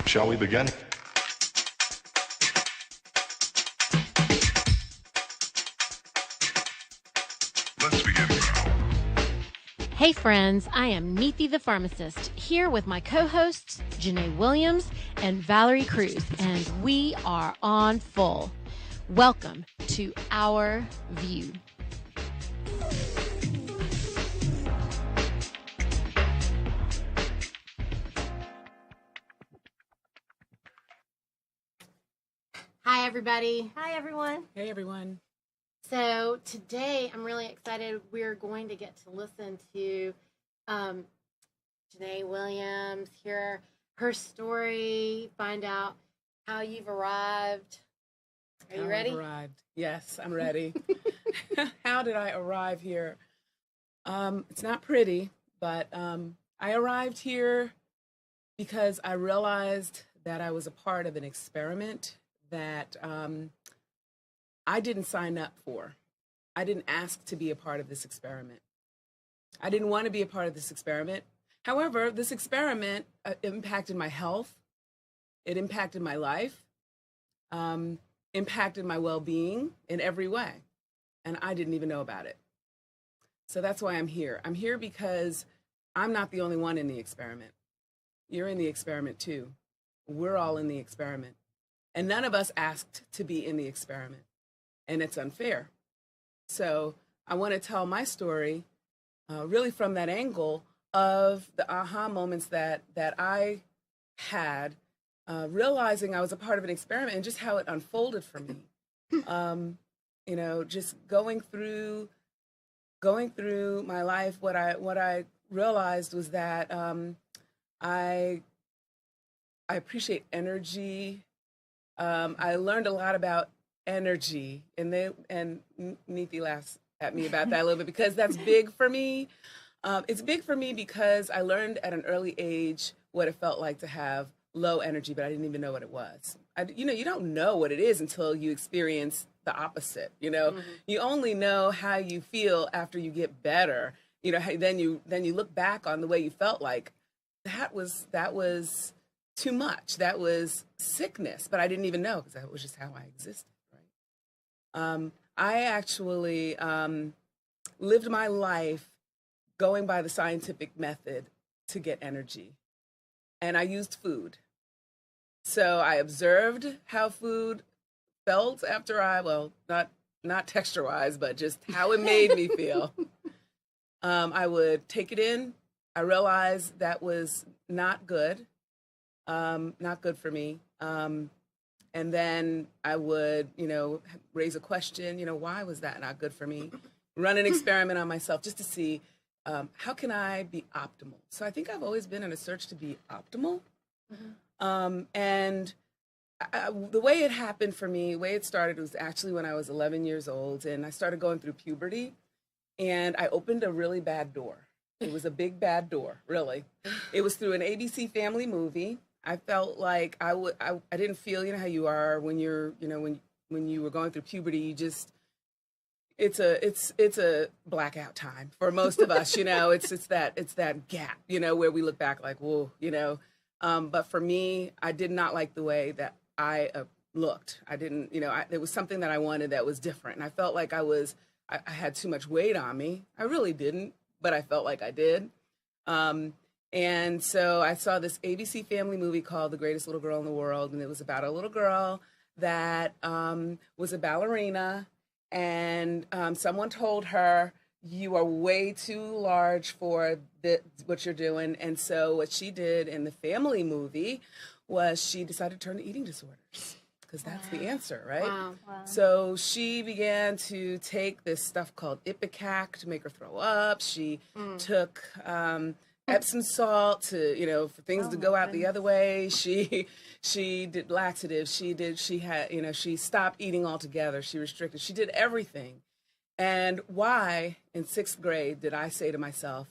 Shall we begin? Let's begin now. Hey friends, I am Neethi the pharmacist, here with my co-hosts Jenae Williams and Valerie Cruz, and we are on full. Welcome to Our View. Hi everybody. Hi, everyone. Hey, everyone. So today I'm really excited. We're going to get to listen to Jenae Williams, hear her story, find out how you've arrived. Are you ready? Arrived. Yes, I'm ready. How did I arrive here? It's not pretty, but I arrived here because I realized that I was a part of an experiment that I didn't sign up for. I didn't ask to be a part of this experiment. I didn't want to be a part of this experiment. However, this experiment impacted my health. It impacted my life, impacted my well-being in every way. And I didn't even know about it. So that's why I'm here. I'm here because I'm not the only one in the experiment. You're in the experiment too. We're all in the experiment. And none of us asked to be in the experiment. And it's unfair. So I want to tell my story really from that angle of the aha moments that I had, realizing I was a part of an experiment and just how it unfolded for me. You know, just going through my life, what I realized was that I appreciate energy. I learned a lot about energy, and Neethi laughs at me about that a little bit because that's big for me. It's big for me because I learned at an early age what it felt like to have low energy, but I didn't even know what it was. You don't know what it is until you experience the opposite. You only know how you feel after you get better. Then you look back on the way you felt like that was too much. That was sickness, but I didn't even know because that was just how I existed, right? I actually lived my life going by the scientific method to get energy, and I used food. So I observed how food felt after not texture-wise, but just how it made me feel. I would take it in. I realized that was not good. Not good for me. And then I would, raise a question, why was that not good for me? Run an experiment on myself just to see how can I be optimal? So I think I've always been in a search to be optimal. And the way it happened for me, the way it started was actually when I was 11 years old and I started going through puberty and I opened a really bad door. It was a big bad door, really. It was through an ABC Family movie. I felt like I didn't feel, how you are when you're, when you were going through puberty, you just, it's a blackout time for most of us, it's that gap, where we look back like, whoa, but for me, I did not like the way that I looked. I didn't, there was something that I wanted that was different. And I felt like I had too much weight on me. I really didn't, but I felt like I did. And so I saw this ABC Family movie called The Greatest Little Girl in the World, and it was about a little girl that was a ballerina, and someone told her, you are way too large for what you're doing. And so what she did in the family movie was she decided to turn to eating disorders, because that's the answer, right? Wow. So she began to take this stuff called Ipecac to make her throw up. She took Epsom salt to, for things to go out the other way. She did laxatives. She stopped eating altogether. She restricted. She did everything. And why, in 6th grade, did I say to myself,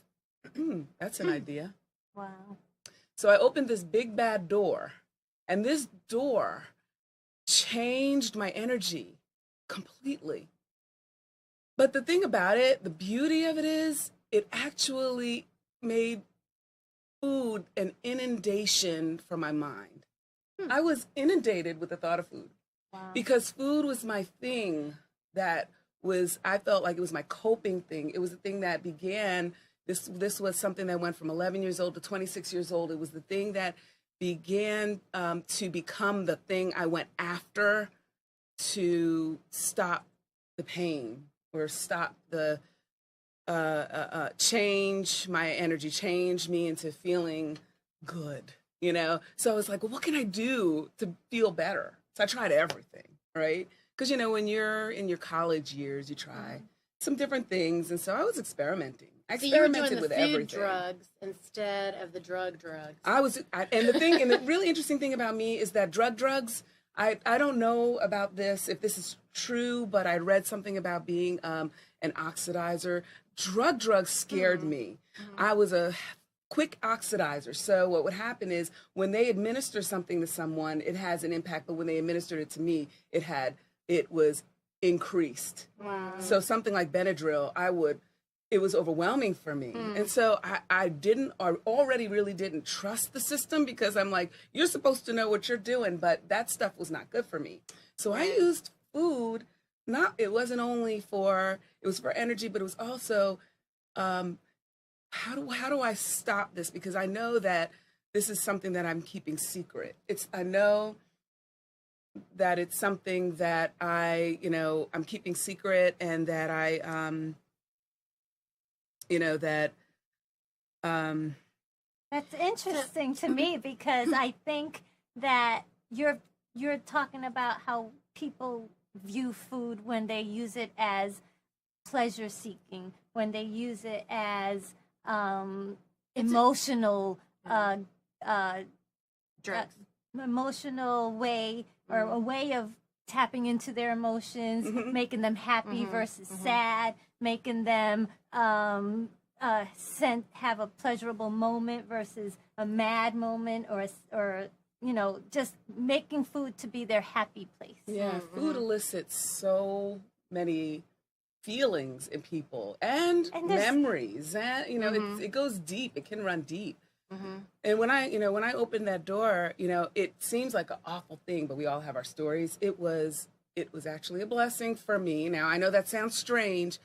that's an idea. Wow. So I opened this big bad door, and this door changed my energy completely. But the thing about it, the beauty of it is, it actually made food an inundation for my mind. I was inundated with the thought of food. Wow. Because food was my thing that was, I felt like it was my coping thing. It was the thing that began, this was something that went from 11 years old to 26 years old. It was the thing that began to become the thing I went after to stop the pain or stop the change my energy, change me into feeling good, you know? So I was like, well, what can I do to feel better? So I tried everything, right? Because, you know, when you're in your college years, you try some different things. And so I was experimenting. I experimented with everything. Food drugs instead of the drugs. And the really interesting thing about me is that drugs, I don't know about this, if this is true, but I read something about being an oxidizer. Drugs scared me. I was a quick oxidizer. So what would happen is when they administer something to someone, it has an impact, but when they administered it to me, it was increased. Wow. So something like Benadryl, it was overwhelming for me. And so I already really didn't trust the system because I'm like, you're supposed to know what you're doing, but that stuff was not good for me. So I used food, it was for energy, but it was also, how do I stop this? Because I know that this is something that I'm keeping secret. I know that it's something that I'm keeping secret, and that That's interesting to me because I think that you're talking about how people view food when they use it as pleasure seeking, when they use it as emotional Drugs. emotional way, or a way of tapping into their emotions, making them happy versus sad, making them have a pleasurable moment versus a mad moment, or just making food to be their happy place. Yeah, food elicits so many feelings in people and memories, and it goes deep. It can run deep. And when I opened that door, it seems like an awful thing, but we all have our stories. It was actually a blessing for me. Now I know that sounds strange,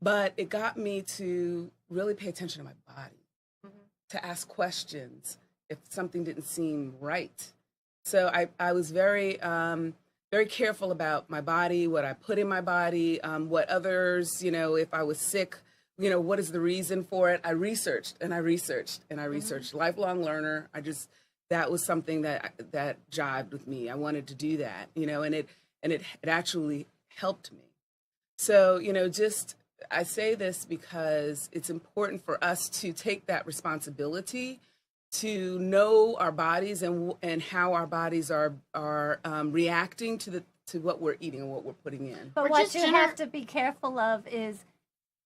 but it got me to really pay attention to my body, to ask questions if something didn't seem right. So I was very very careful about my body, what I put in my body, what others, if I was sick, what is the reason for it? I researched and I researched and I researched. Lifelong learner. That was something that jived with me. I wanted to do that, and it actually helped me. So, I say this because it's important for us to take that responsibility to know our bodies and how our bodies are reacting to what we're eating and what we're putting in. But what you have to be careful of is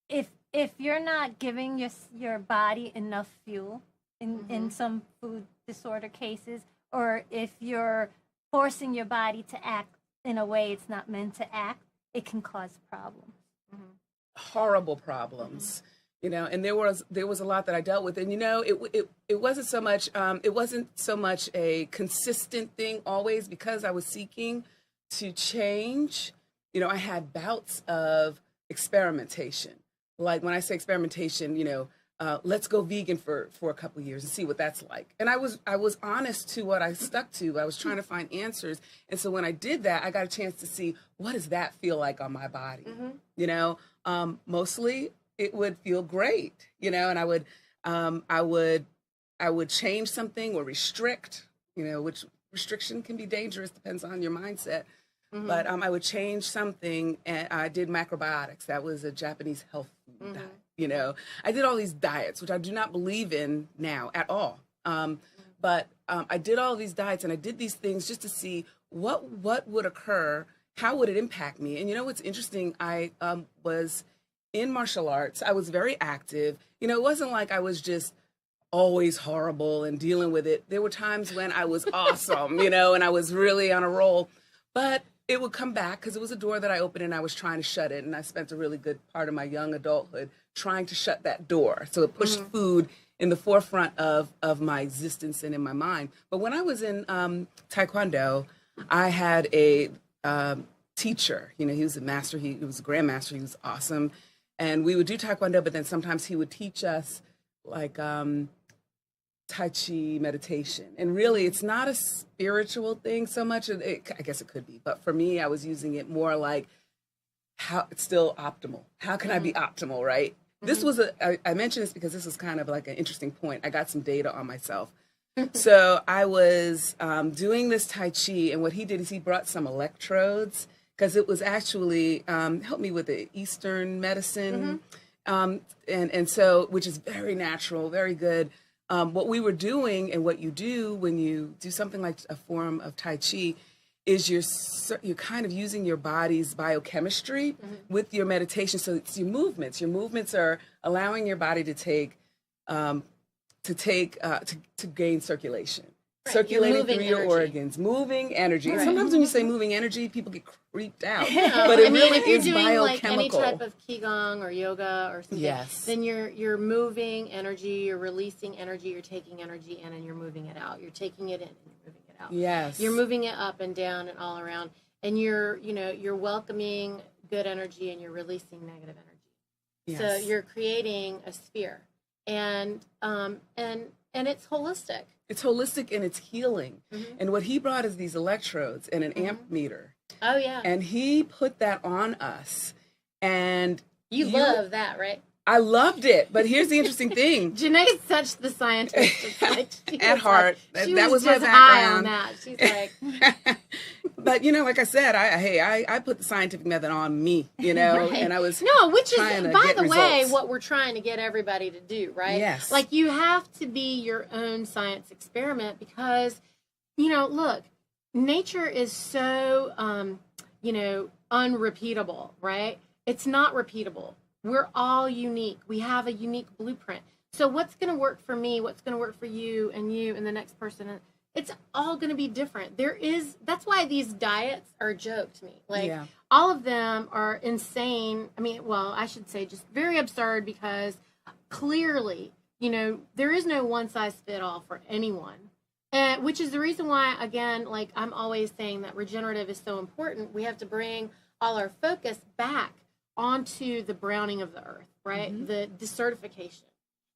if you're not giving your body enough fuel in some food disorder cases, or if you're forcing your body to act in a way it's not meant to act, it can cause problems. Horrible problems. And there was a lot that I dealt with, and it wasn't so much a consistent thing always, because I was seeking to change. I had bouts of experimentation. Like when I say experimentation, let's go vegan for a couple of years and see what that's like. And I was honest to what I stuck to. I was trying to find answers, and so when I did that, I got a chance to see, what does that feel like on my body. Mostly it would feel great, and I would change something or restrict, which restriction can be dangerous, depends on your mindset. But I would change something, and I did macrobiotics. That was a Japanese health food diet. I did all these diets, which I do not believe in now at all. But I did all these diets, and I did these things just to see what would occur, how would it impact me. And what's interesting, I was in martial arts. I was very active. It wasn't like I was just always horrible and dealing with it. There were times when I was awesome, and I was really on a roll. But it would come back because it was a door that I opened and I was trying to shut it. And I spent a really good part of my young adulthood trying to shut that door. So it pushed food in the forefront of my existence and in my mind. But when I was in Taekwondo, I had a teacher. You know, he was a master. He was a grandmaster. He was awesome. And we would do Taekwondo, but then sometimes he would teach us like Tai Chi meditation. And really, it's not a spiritual thing so much. I guess it could be. But for me, I was using it more like how it's still optimal. How can I be optimal, right? This was I mentioned this because this was kind of like an interesting point. I got some data on myself. So I was doing this Tai Chi, and what he did is he brought some electrodes because it was actually helped me with the Eastern medicine, and so which is very natural, very good. What we were doing and what you do when you do something like a form of Tai Chi is you're kind of using your body's biochemistry with your meditation. So it's your movements. Your movements are allowing your body to gain circulation. Right. Circulating through your organs, moving energy. Right. And sometimes when you say moving energy, people get creeped out. But it really is biochemical. Like any type of qigong or yoga or something, then you're moving energy, you're releasing energy, you're taking energy in and you're moving it out. You're taking it in and you're moving it out. Yes. You're moving it up and down and all around, and you're welcoming good energy and you're releasing negative energy. Yes. So you're creating a sphere, and it's holistic. It's holistic and it's healing. And what he brought is these electrodes and an amp meter. Oh, yeah. And he put that on us. And you love that, right? I loved it. But here's the interesting thing. Jenae's such the scientist. At heart. That was my background. High on that. She's like... But, like I said, I put the scientific method on me, right. And I was which is, by the way, results. what we're trying to get everybody to do, right? Yes. Like, you have to be your own science experiment because, look, nature is so, unrepeatable, right? It's not repeatable. We're all unique. We have a unique blueprint. So what's going to work for me, what's going to work for you and the next person, it's all going to be different. That's why these diets are a joke to me. Like, all of them are insane. I mean, well, I should say just very absurd because clearly, there is no one size fit all for anyone. Which is the reason why, again, like I'm always saying that regenerative is so important. We have to bring all our focus back onto the browning of the earth, right? The desertification.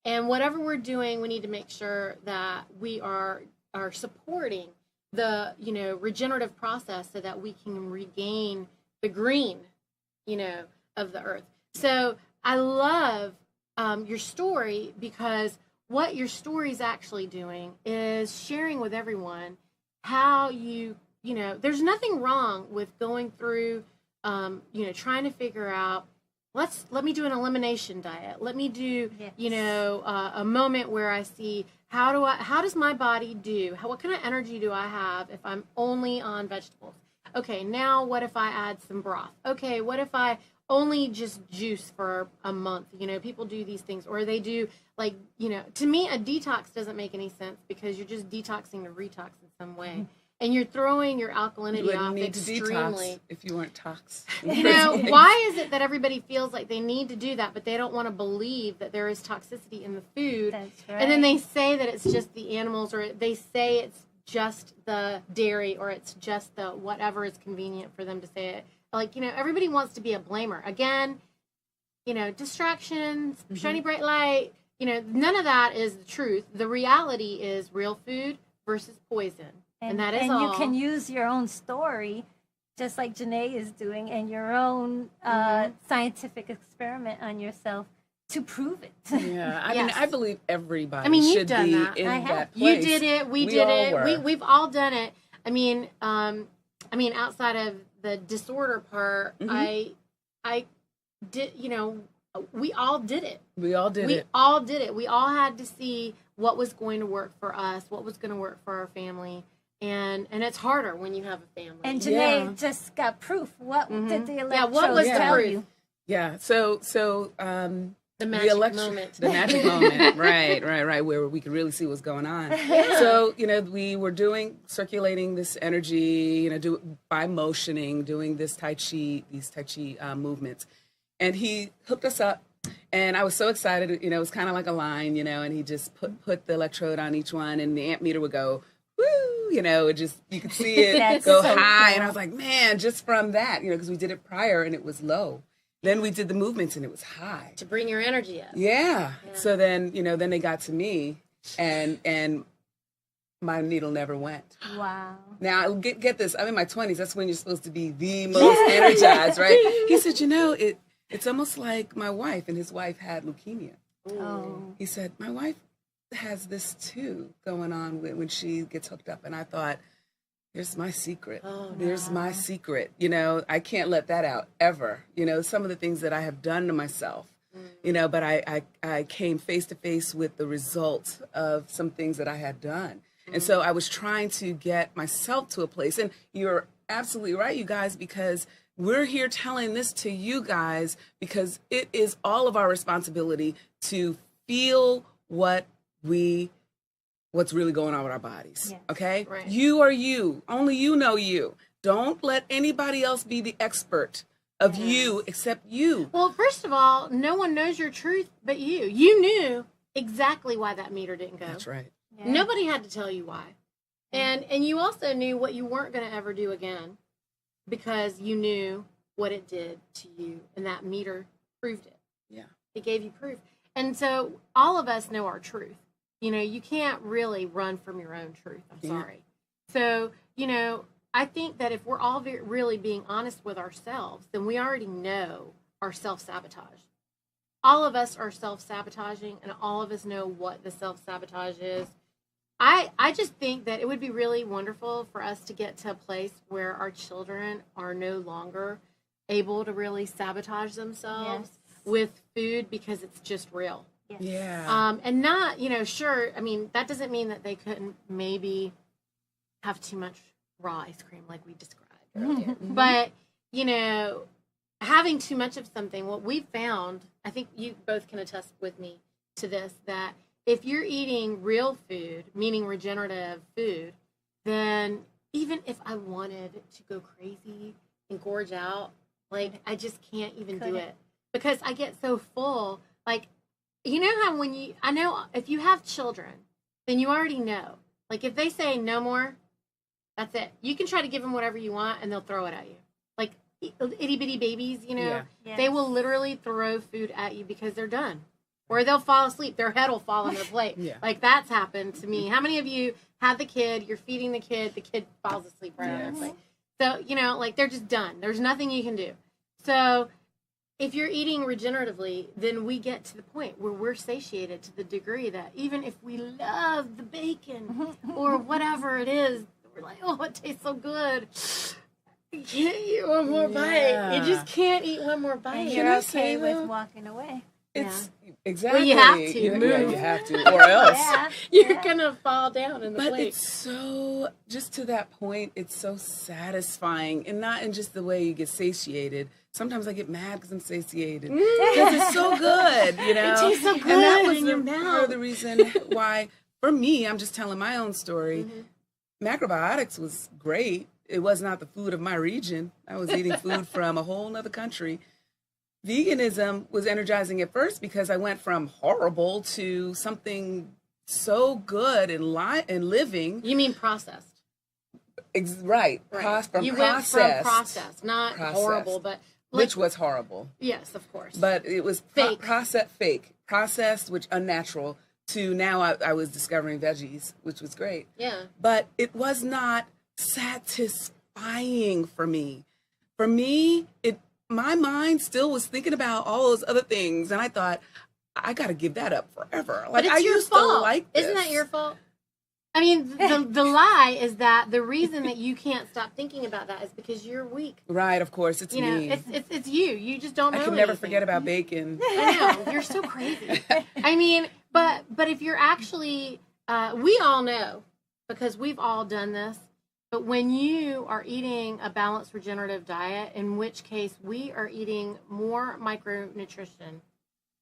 And whatever we're doing, we need to make sure that we are supporting the, regenerative process so that we can regain the green, of the earth. So I love your story because what your story is actually doing is sharing with everyone how there's nothing wrong with going through, trying to figure out, let me do an elimination diet. Let me do, a moment where I see how does my body do? What kind of energy do I have if I'm only on vegetables? Okay, now what if I add some broth? Okay, what if I only just juice for a month? People do these things, or they do to me, a detox doesn't make any sense because you're just detoxing to retox in some way. And you're throwing your alkalinity off extremely. To detox if you weren't tox. Why is it that everybody feels like they need to do that, but they don't want to believe that there is toxicity in the food? That's right. And then they say that it's just the animals, or they say it's just the dairy, or it's just the whatever is convenient for them to say it. Like, everybody wants to be a blamer. Again, distractions, shiny bright light, none of that is the truth. The reality is real food versus poison. And that is all. And you can use your own story, just like Jenae is doing, and your own scientific experiment on yourself to prove it. Yeah, I mean, I believe everybody you've should done be that. in that place. You did it. We did it. We've all done it. I mean, outside of the disorder part, I did. We all did it. We all did it. We all did it. We all had to see what was going to work for us, what was going to work for our family. And it's harder when you have a family. And Jenae just got proof. What did the electrodes what was the tell proof? you? Yeah. So the magic moment. The magic moment. Right. Where we could really see what's going on. So, we were circulating this energy, by motioning, doing these Tai Chi movements. And he hooked us up. And I was so excited, you know, it was kind of like a line, you know, and he just put the electrode on each one, and the amp meter would go, woo, you know, it just, you could see it That's go so high. cool. And I was like, man, just from that, you know, because we did it prior and it was low. Then we did the movements and it was high. To bring your energy up. Yeah. So then, you know, then they got to me, and my needle never went. Wow. Now, get this. I'm in my 20s. That's when you're supposed to be the most energized, right? He said, you know, it's almost like my wife, and his wife had leukemia. Oh. He said, my wife has this too going on when she gets hooked up. And I thought, here's my secret. There's my secret. You know, I can't let that out ever. You know, some of the things that I have done to myself, you know, but I came face to face with the results of some things that I had done. And so I was trying to get myself to a place. And you're absolutely right, you guys, because we're here telling this to you guys because it is all of our responsibility to feel what's really going on with our bodies. Yes. Okay? Right. You are you. Only you know you. Don't let anybody else be the expert of you except you. Well, first of all, no one knows your truth but you. You knew exactly why that meter didn't go. That's right. Yeah. Nobody had to tell you why. And you also knew what you weren't going to ever do again because you knew what it did to you, and that meter proved it. Yeah. It gave you proof. And so all of us know our truth. You know, you can't really run from your own truth. I'm sorry. So, you know, I think that if we're all really being honest with ourselves, then we already know our self-sabotage. All of us are self-sabotaging, and all of us know what the self-sabotage is. I just think that it would be really wonderful for us to get to a place where our children are no longer able to really sabotage themselves with food because it's just real. Yes. Yeah. And not, you know, sure, I mean, that doesn't mean that they couldn't maybe have too much raw ice cream like we described earlier. But, you know, having too much of something, what we've found, I think you both can attest with me to this, that if you're eating real food, meaning regenerative food, then even if I wanted to go crazy and gorge out, like, I just can't even do it because I get so full. Like, you know how I know if you have children, then you already know. Like, if they say no more, that's it. You can try to give them whatever you want and they'll throw it at you. Like, itty bitty babies, you know, they will literally throw food at you because they're done. Or they'll fall asleep. Their head will fall on their plate. Like, that's happened to me. How many of you have the kid, you're feeding the kid falls asleep right on their plate? So, you know, like, they're just done. There's nothing you can do. So if you're eating regeneratively, then we get to the point where we're satiated to the degree that even if we love the bacon or whatever it is, we're like, oh, it tastes so good. You can't eat one more bite. You just can't eat one more bite. And Can you're I say, okay with though? walking away. It's exactly. Well, you have to Yeah, move. you have to, or else. You're going to fall down in the But plate. it's so, just to that point, it's so satisfying, and not in just the way you get satiated. Sometimes I get mad because I'm satiated because it's so good, you know. It tastes so good and that was in your mouth. part of the reason why, for me, I'm just telling my own story. Macrobiotics was great. It was not the food of my region. I was eating food from a whole nother country. Veganism was energizing at first because I went from horrible to something so good and living. You mean processed? Right. Right. You went processed, from processed, not horrible, but which was horrible. Yes, of course. But it was Fake. processed, which unnatural. To now, I was discovering veggies, which was great. Yeah. But it was not satisfying for me. For me, my mind still was thinking about all those other things, and I thought, I got to give that up forever. Like, But it's I your used fault. to like this. Isn't that your fault? I mean, the lie is that the reason that you can't stop thinking about that is because you're weak. Right, of course, it's You know, me. it's you. You just don't know I can never anything. forget about bacon. I know. You're so crazy. I mean, but if you're actually, we all know, because we've all done this, but when you are eating a balanced regenerative diet, in which case we are eating more micronutrition,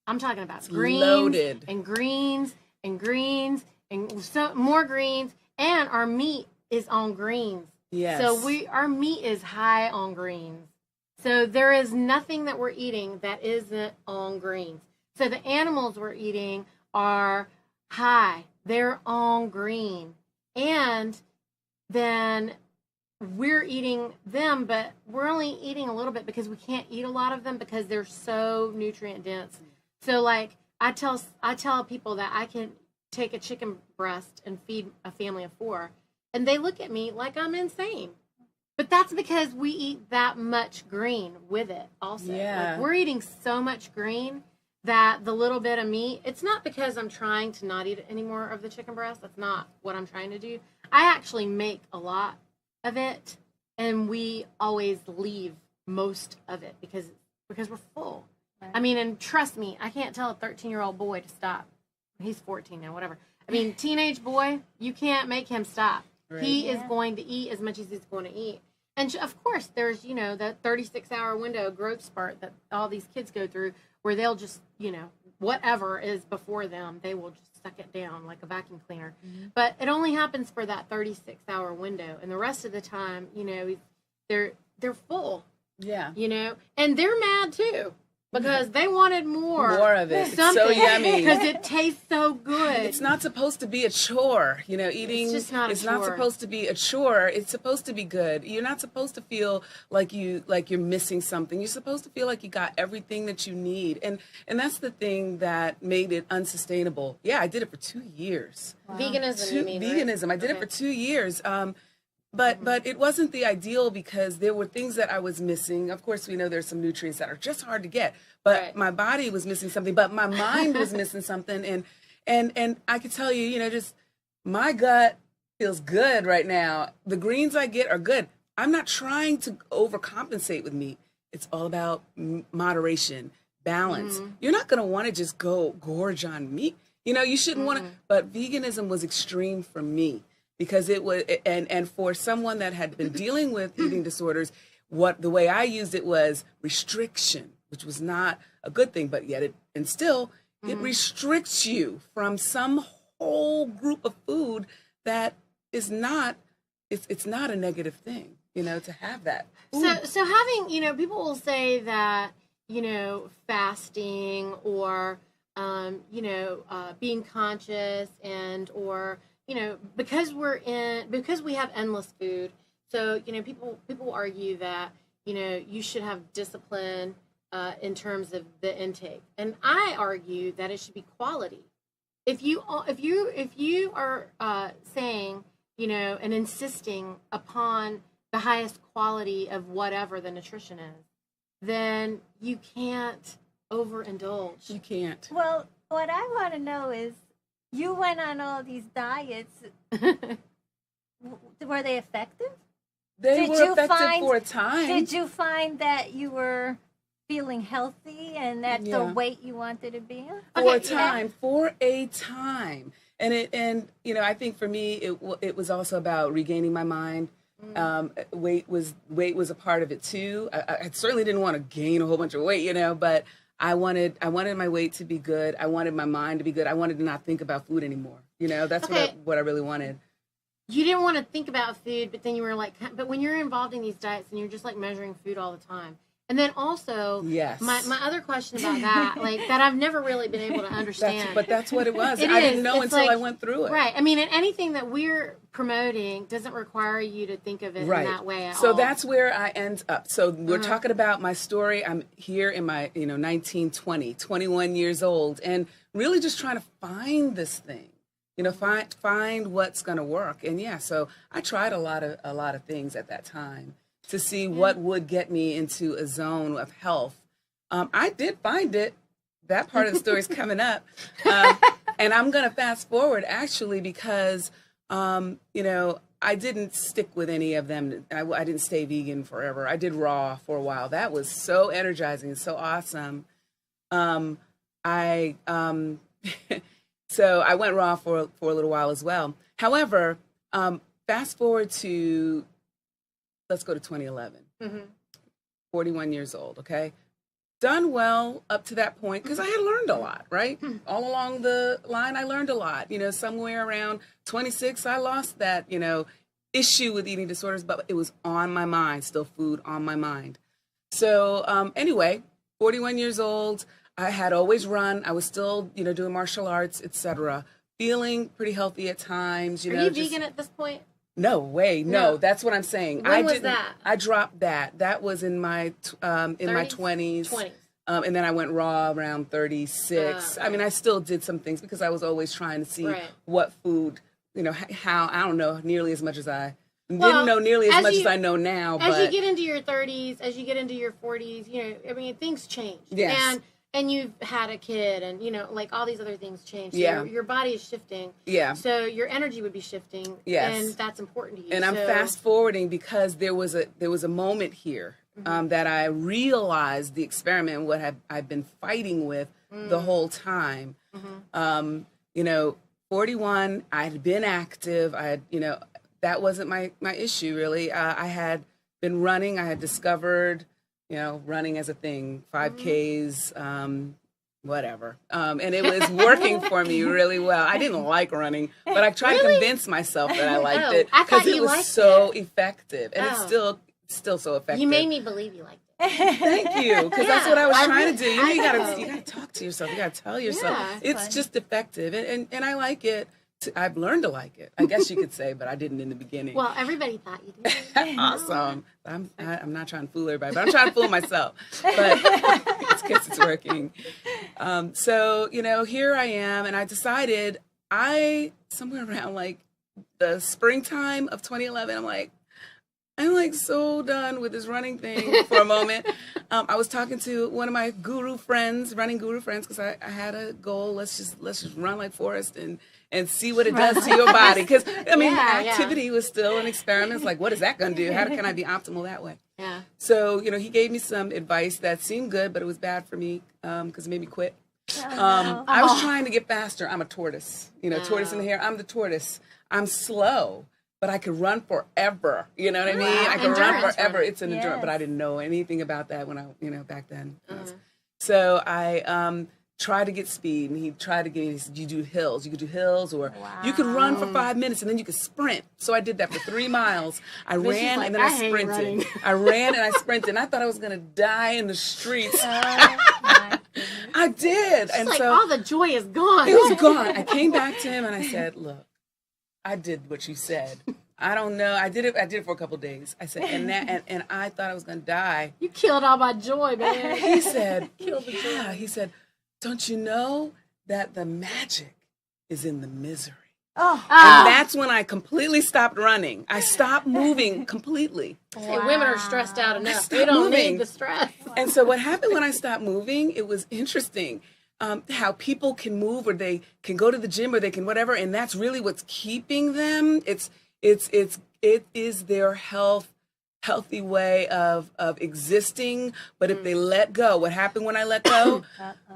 I'm talking about greens loaded. and greens and greens and so more greens, and our meat is on greens. Yes. So our meat is high on greens. So there is nothing that we're eating that isn't on greens. So the animals we're eating are high, they're on green. And then we're eating them, but we're only eating a little bit because we can't eat a lot of them because they're so nutrient dense. So like I tell people that I can take a chicken breast and feed a family of 4, and they look at me like I'm insane. But that's because we eat that much green with it also. Yeah. Like we're eating so much green that the little bit of meat, it's not because I'm trying to not eat any more of the chicken breast. That's not what I'm trying to do. I actually make a lot of it, and we always leave most of it because we're full. Right. I mean, and trust me, I can't tell a 13-year-old boy to stop. He's 14 now, whatever. I mean, teenage boy, you can't make him stop. Right. He is going to eat as much as he's going to eat. And of course, there's, that 36-hour window growth spurt that all these kids go through where they'll just, whatever is before them, they will just suck it down like a vacuum cleaner. Mm-hmm. But it only happens for that 36-hour window. And the rest of the time, they're full. Yeah. And they're mad too. Because they wanted more of it. It's so yummy. Because it tastes so good. It's not supposed to be a chore. Eating. It's just not a chore. It's not supposed to be a chore. It's supposed to be good. You're not supposed to feel like you're missing something. You're supposed to feel like you got everything that you need. And that's the thing that made it unsustainable. Yeah, I did it for 2 years. Wow. Veganism, you mean, veganism. Right? I did it for 2 years. But it wasn't the ideal because there were things that I was missing. Of course, we know there's some nutrients that are just hard to get. But right. My body was missing something. But my mind was missing something. And I could tell you, just my gut feels good right now. The greens I get are good. I'm not trying to overcompensate with meat. It's all about moderation, balance. Mm-hmm. You're not going to want to just go gorge on meat. You shouldn't want to. But veganism was extreme for me. Because it was, and for someone that had been dealing with eating disorders, the way I used it was restriction, which was not a good thing, but yet it restricts you from some whole group of food that is not, it's not a negative thing, to have that food. So having, people will say that, fasting or, being conscious or, because we have endless food. So, people argue that, you should have discipline in terms of the intake. And I argue that it should be quality. If you are saying, and insisting upon the highest quality of whatever the nutrition is, then you can't overindulge. You can't. Well, what I want to know is, you went on all these diets. Were they effective? They were effective for a time. Did you find that you were feeling healthy and at the weight you wanted to be on? For a time. And I think for me, it was also about regaining my mind. Weight was a part of it too. I certainly didn't want to gain a whole bunch of weight, but I wanted my weight to be good. I wanted my mind to be good. I wanted to not think about food anymore. That's what I really wanted. You didn't want to think about food, but then you were but when you're involved in these diets and you're just measuring food all the time. And then also, yes. my other question about that, that I've never really been able to understand. But that's what it was. I didn't know until I went through it. Right. I mean, and anything that we're promoting doesn't require you to think of it in that way at all. So that's where I end up. So we're talking about my story. I'm here in my, 21 years old, and really just trying to find this thing. Find what's going to work. And so I tried a lot of things at that time to see what would get me into a zone of health. I did find it. That part of the story is coming up. And I'm going to fast forward actually because, I didn't stick with any of them. I didn't stay vegan forever. I did raw for a while. That was so energizing and so awesome. So I went raw for a little while as well. However, fast forward to, let's go to 2011. 41 years old, okay? Done well up to that point because I had learned a lot, right? All along the line, I learned a lot. Somewhere around 26, I lost that, issue with eating disorders, but it was on my mind, still food on my mind. So anyway, 41 years old, I had always run. I was still, doing martial arts, etc. Feeling pretty healthy at times. Are you vegan at this point? No way. No, that's what I'm saying. When was that? I dropped that. That was in my my 20s. 20s. And then I went raw around 36. I mean, I still did some things because I was always trying to see what food, how, I don't know nearly as much as I didn't know nearly as much as I know now. As you get into your 30s, as you get into your 40s, things change. Yes. And you've had a kid and, like all these other things change. So Yeah. your body is shifting. Yeah. So your energy would be shifting. Yes. And that's important to you. And I'm fast forwarding because there was a moment here that I realized the experiment and what I've been fighting with the whole time. 41, I had been active. I had, that wasn't my issue really. I had been running. I had discovered, running as a thing, 5Ks, whatever. And it was working for me really well. I didn't like running, but I tried to convince myself that I liked it because it was so effective, and it's still so effective. You made me believe you liked it. Thank you, because that's what I was trying to do. You gotta talk to yourself. You gotta tell yourself it's just effective, and I like it. I've learned to like it, I guess you could say, but I didn't in the beginning. Well, everybody thought you did. Awesome. I'm not trying to fool everybody, but I'm trying to fool myself. But it's because it's working. So, here I am, and I decided somewhere around like the springtime of 2011, I'm like so done with this running thing for a moment. I was talking to one of my running guru friends, because I had a goal. Let's just run like Forrest and see what it does to your body. Because activity was still an experiment. It's like, what is that going to do? How can I be optimal that way? Yeah. So he gave me some advice that seemed good, but it was bad for me because it made me quit. I was trying to get faster. I'm a tortoise. Tortoise in the hair. I'm the tortoise. I'm slow. But I could run forever. You know what I mean? I could run forever. It's an endurance, but I didn't know anything about that when I, back then. So I tried to get speed, and he tried to get me. He said, "You do hills. You could do hills, or you could run for 5 minutes, and then you could sprint." So I did that for 3 miles. I ran, and then I sprinted. I ran and I sprinted, and I thought I was gonna die in the streets. I did, and like so all the joy is gone. It was gone. I came back to him and I said, "Look, I did what you said. I don't know. I did it for a couple of days." I said, and I thought I was going to die. You killed all my joy, man. He said, "Yeah." He said, "Don't you know that the magic is in the misery?" And that's when I completely stopped running. I stopped moving completely. Hey, women are stressed out enough. They don't need the stress. And so what happened when I stopped moving, it was interesting. How people can move, or they can go to the gym, or they can whatever, and that's really what's keeping them. It is their healthy way of existing. But if they let go, what happened when I let go?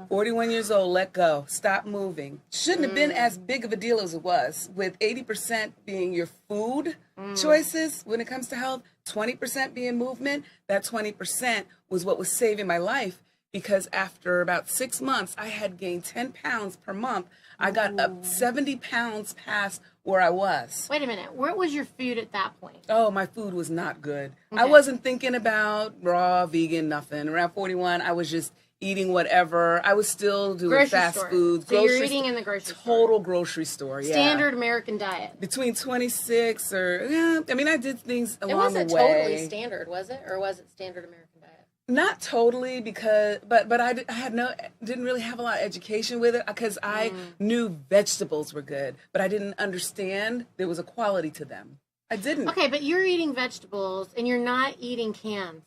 41 years old, let go, stop moving. Shouldn't have been as big of a deal as it was, with 80% being your food choices when it comes to health, 20% being movement. That 20% was what was saving my life. Because after about 6 months, I had gained 10 pounds per month. I got up 70 pounds past where I was. Wait a minute. Where was your food at that point? Oh, my food was not good. Okay. I wasn't thinking about raw, vegan, nothing. Around 41, I was just eating whatever. I was still doing grocery fast store. food. So you're eating in the grocery store. Total grocery store, yeah. Standard American diet. Between 26 I did things along the way. It wasn't totally standard, was it? Or was it standard American diet? Not totally, because but I didn't really have a lot of education with it, because I knew vegetables were good, but I didn't understand there was a quality to them. I didn't. Okay, but you're eating vegetables and you're not eating cans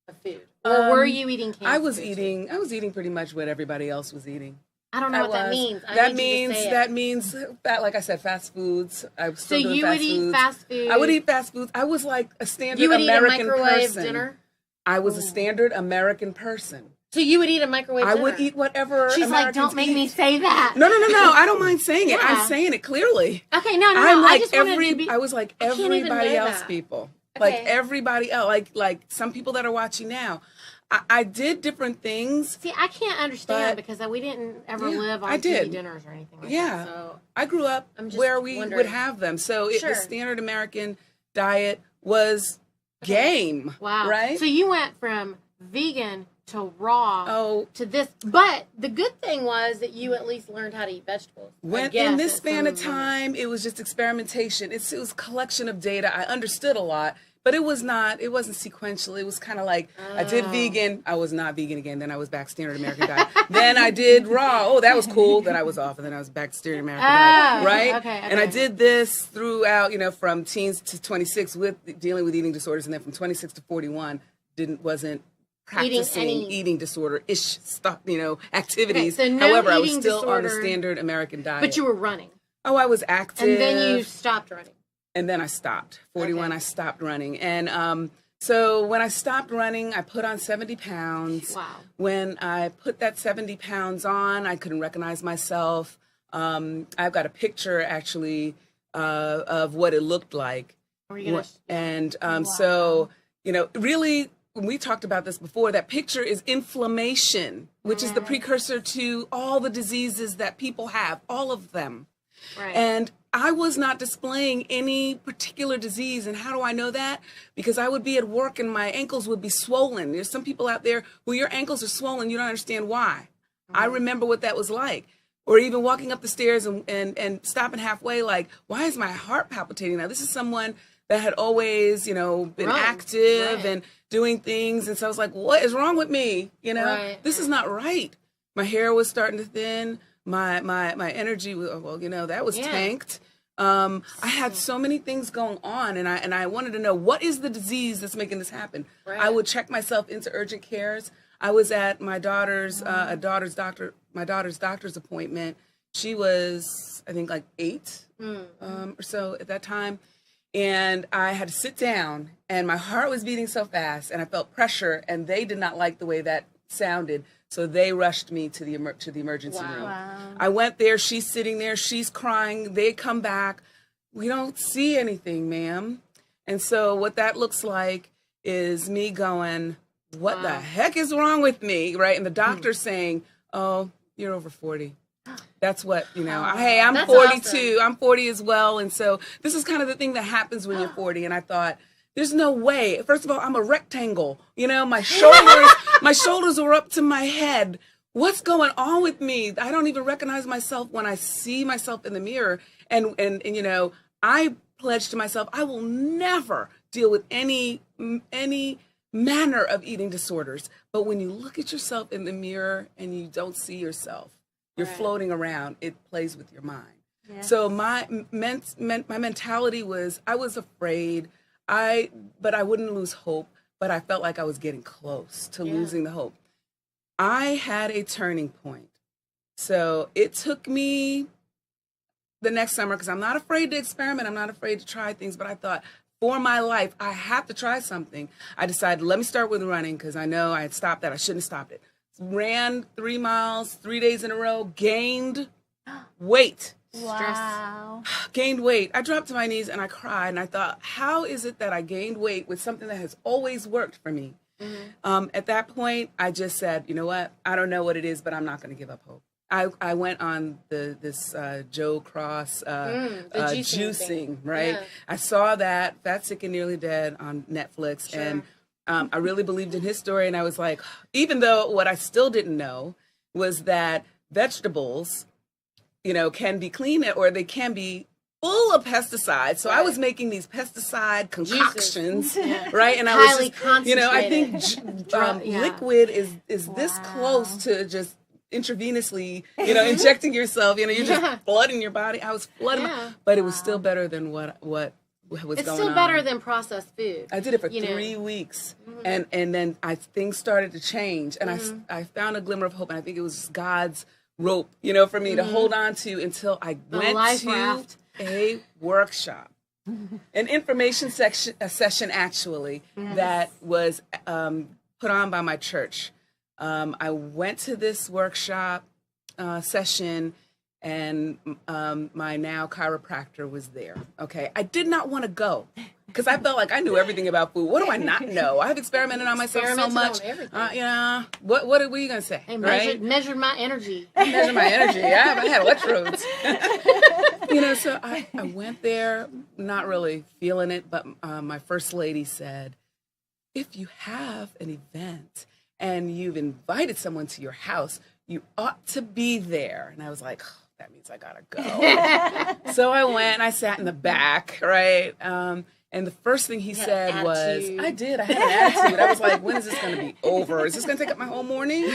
of food, or were you eating cans? I was eating pretty much what everybody else was eating. I don't know what that means. That means like I said, fast foods. I was still doing fast foods. So you would eat fast food. I would eat fast foods. I was like a standard American person. You would eat a microwave dinner? I was a standard American person. So you would eat a microwave dinner? I would eat whatever She's Americans like, don't make eat. me say that. No. I don't mind saying it. I'm saying it clearly. Okay, no. I was like everybody else, people. Okay. Like everybody else. Like some people that are watching now. I did different things. See, I can't understand because we didn't ever live on TV dinners or anything like that. So I grew up where we would have them. So the standard American diet was game. Wow. Right? So you went from vegan to raw to this. But the good thing was that you at least learned how to eat vegetables. In this span of time, it was just experimentation. It was a collection of data. I understood a lot, but it wasn't sequential. It was kind of like, I did vegan. I was not vegan again. Then I was back standard American diet. Then I did raw. Oh, that was cool. Then I was off. And then I was back to standard American diet. Right? Okay. And I did this throughout, from teens to 26 with dealing with eating disorders. And then from 26 to 41, wasn't practicing eating disorder-ish stuff, activities. Okay, so no However, I was eating still on the disorder, standard American diet. But you were running. Oh, I was active. And then you stopped running. And then I stopped. 41, I stopped running. And so when I stopped running, I put on 70 pounds. Wow. When I put that 70 pounds on, I couldn't recognize myself. I've got a picture, actually, of what it looked like. And so, really, we talked about this before, that picture is inflammation, which is the precursor to all the diseases that people have, all of them. Right. And I was not displaying any particular disease. And how do I know that? Because I would be at work and my ankles would be swollen. There's some people out there who your ankles are swollen, you don't understand why. I remember what that was like. Or even walking up the stairs and stopping halfway, like, why is my heart palpitating now? This is someone that had always, been active and doing things. And so I was like, what is wrong with me? This is not right. My hair was starting to thin. My energy, that was tanked. I had so many things going on, and I wanted to know, what is the disease that's making this happen? Right. I would check myself into urgent cares. I was at my daughter's doctor's appointment. She was, I think, like 8 or so at that time. And I had to sit down, and my heart was beating so fast, and I felt pressure, and they did not like the way that sounded. So they rushed me to the emergency room. Wow. I went there. She's sitting there. She's crying. They come back. We don't see anything, ma'am. And so what that looks like is me going, what the heck is wrong with me, right? And the doctor's saying, oh, you're over 40. That's what, hey, I'm 42. Awesome. I'm 40 as well. And so this is kind of the thing that happens when you're 40. And I thought, there's no way. First of all, I'm a rectangle. My shoulders were up to my head. What's going on with me? I don't even recognize myself when I see myself in the mirror. And I pledged to myself, I will never deal with any manner of eating disorders. But when you look at yourself in the mirror and you don't see yourself, you're floating around, it plays with your mind. Yeah. So my mentality was, I was afraid, but I wouldn't lose hope, but I felt like I was getting close to losing the hope. I had a turning point. So it took me the next summer, because I'm not afraid to experiment, I'm not afraid to try things, but I thought, for my life, I have to try something. I decided, let me start with running, because I know I had stopped that. I shouldn't have stopped it. Ran 3 miles, 3 days in a row, gained weight. Wow. Gained weight. I dropped to my knees and I cried, and I thought, how is it that I gained weight with something that has always worked for me? At that point, I just said, you know what? I don't know what it is, but I'm not going to give up hope. I went on this Joe Cross juicing, right? Yeah. I saw that, Fat, Sick, and Nearly Dead on Netflix, and I really believed in his story, and I was like, even though what I still didn't know was that vegetables, can be clean, or they can be full of pesticides. So I was making these pesticide concoctions, right? And I was highly concentrated. I think liquid is this close to just intravenously, injecting yourself. You're just flooding your body. I was flooding, but it was still better than what was going on. It's still better than processed food. I did it for 3 weeks, and then things started to change, and I found a glimmer of hope, and I think it was God's rope, for me to hold on to until I went to a workshop, an information session actually, that was put on by my church. I went to this workshop session, and my now chiropractor was there. Okay, I did not want to go because I felt like I knew everything about food. What do I not know? I've experimented on myself so much. What are you gonna say? Hey, measured my energy. Measured my energy. I had electrodes. So I went there, not really feeling it, but my first lady said, if you have an event and you've invited someone to your house, you ought to be there. And I was like, oh, that means I gotta go. So I went and I sat in the back, right? And the first thing he said was, I had an attitude. I was like, when is this going to be over? Is this going to take up my whole morning?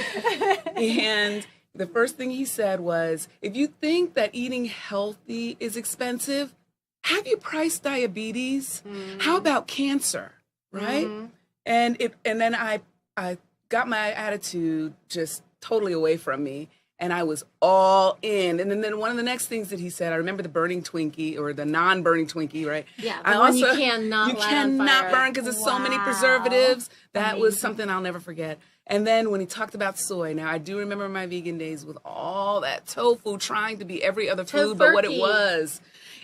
And the first thing he said was, if you think that eating healthy is expensive, have you priced diabetes? How about cancer, right? And then I got my attitude just totally away from me. And I was all in. And then one of the next things that he said, I remember the burning Twinkie or the non-burning Twinkie, right? Yeah, the one you cannot burn because there's so many preservatives. That was something I'll never forget. And then when he talked about soy, now I do remember my vegan days with all that tofu trying to be every other food but what it was.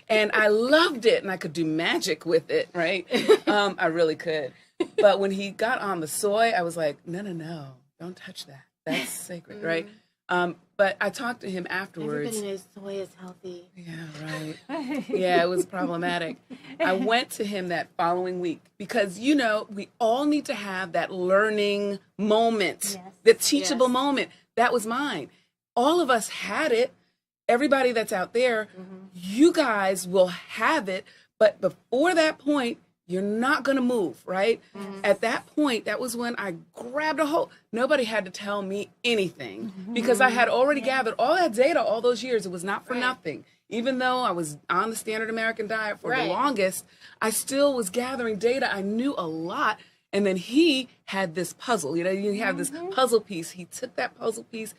And I loved it, and I could do magic with it, right? I really could. But when he got on the soy, I was like, no, don't touch that. That's sacred, right? But I talked to him afterwards. Everybody knows soy is healthy. Yeah, right. Yeah, it was problematic. I went to him that following week because, we all need to have that learning moment, the teachable moment. That was mine. All of us had it. Everybody that's out there, you guys will have it. But before that point, you're not going to move, right? At that point, that was when I grabbed a hold. Nobody had to tell me anything because I had already gathered all that data all those years. It was not for nothing. Even though I was on the standard American diet for the longest, I still was gathering data. I knew a lot. And then he had this puzzle. You have this puzzle piece. He took that puzzle piece,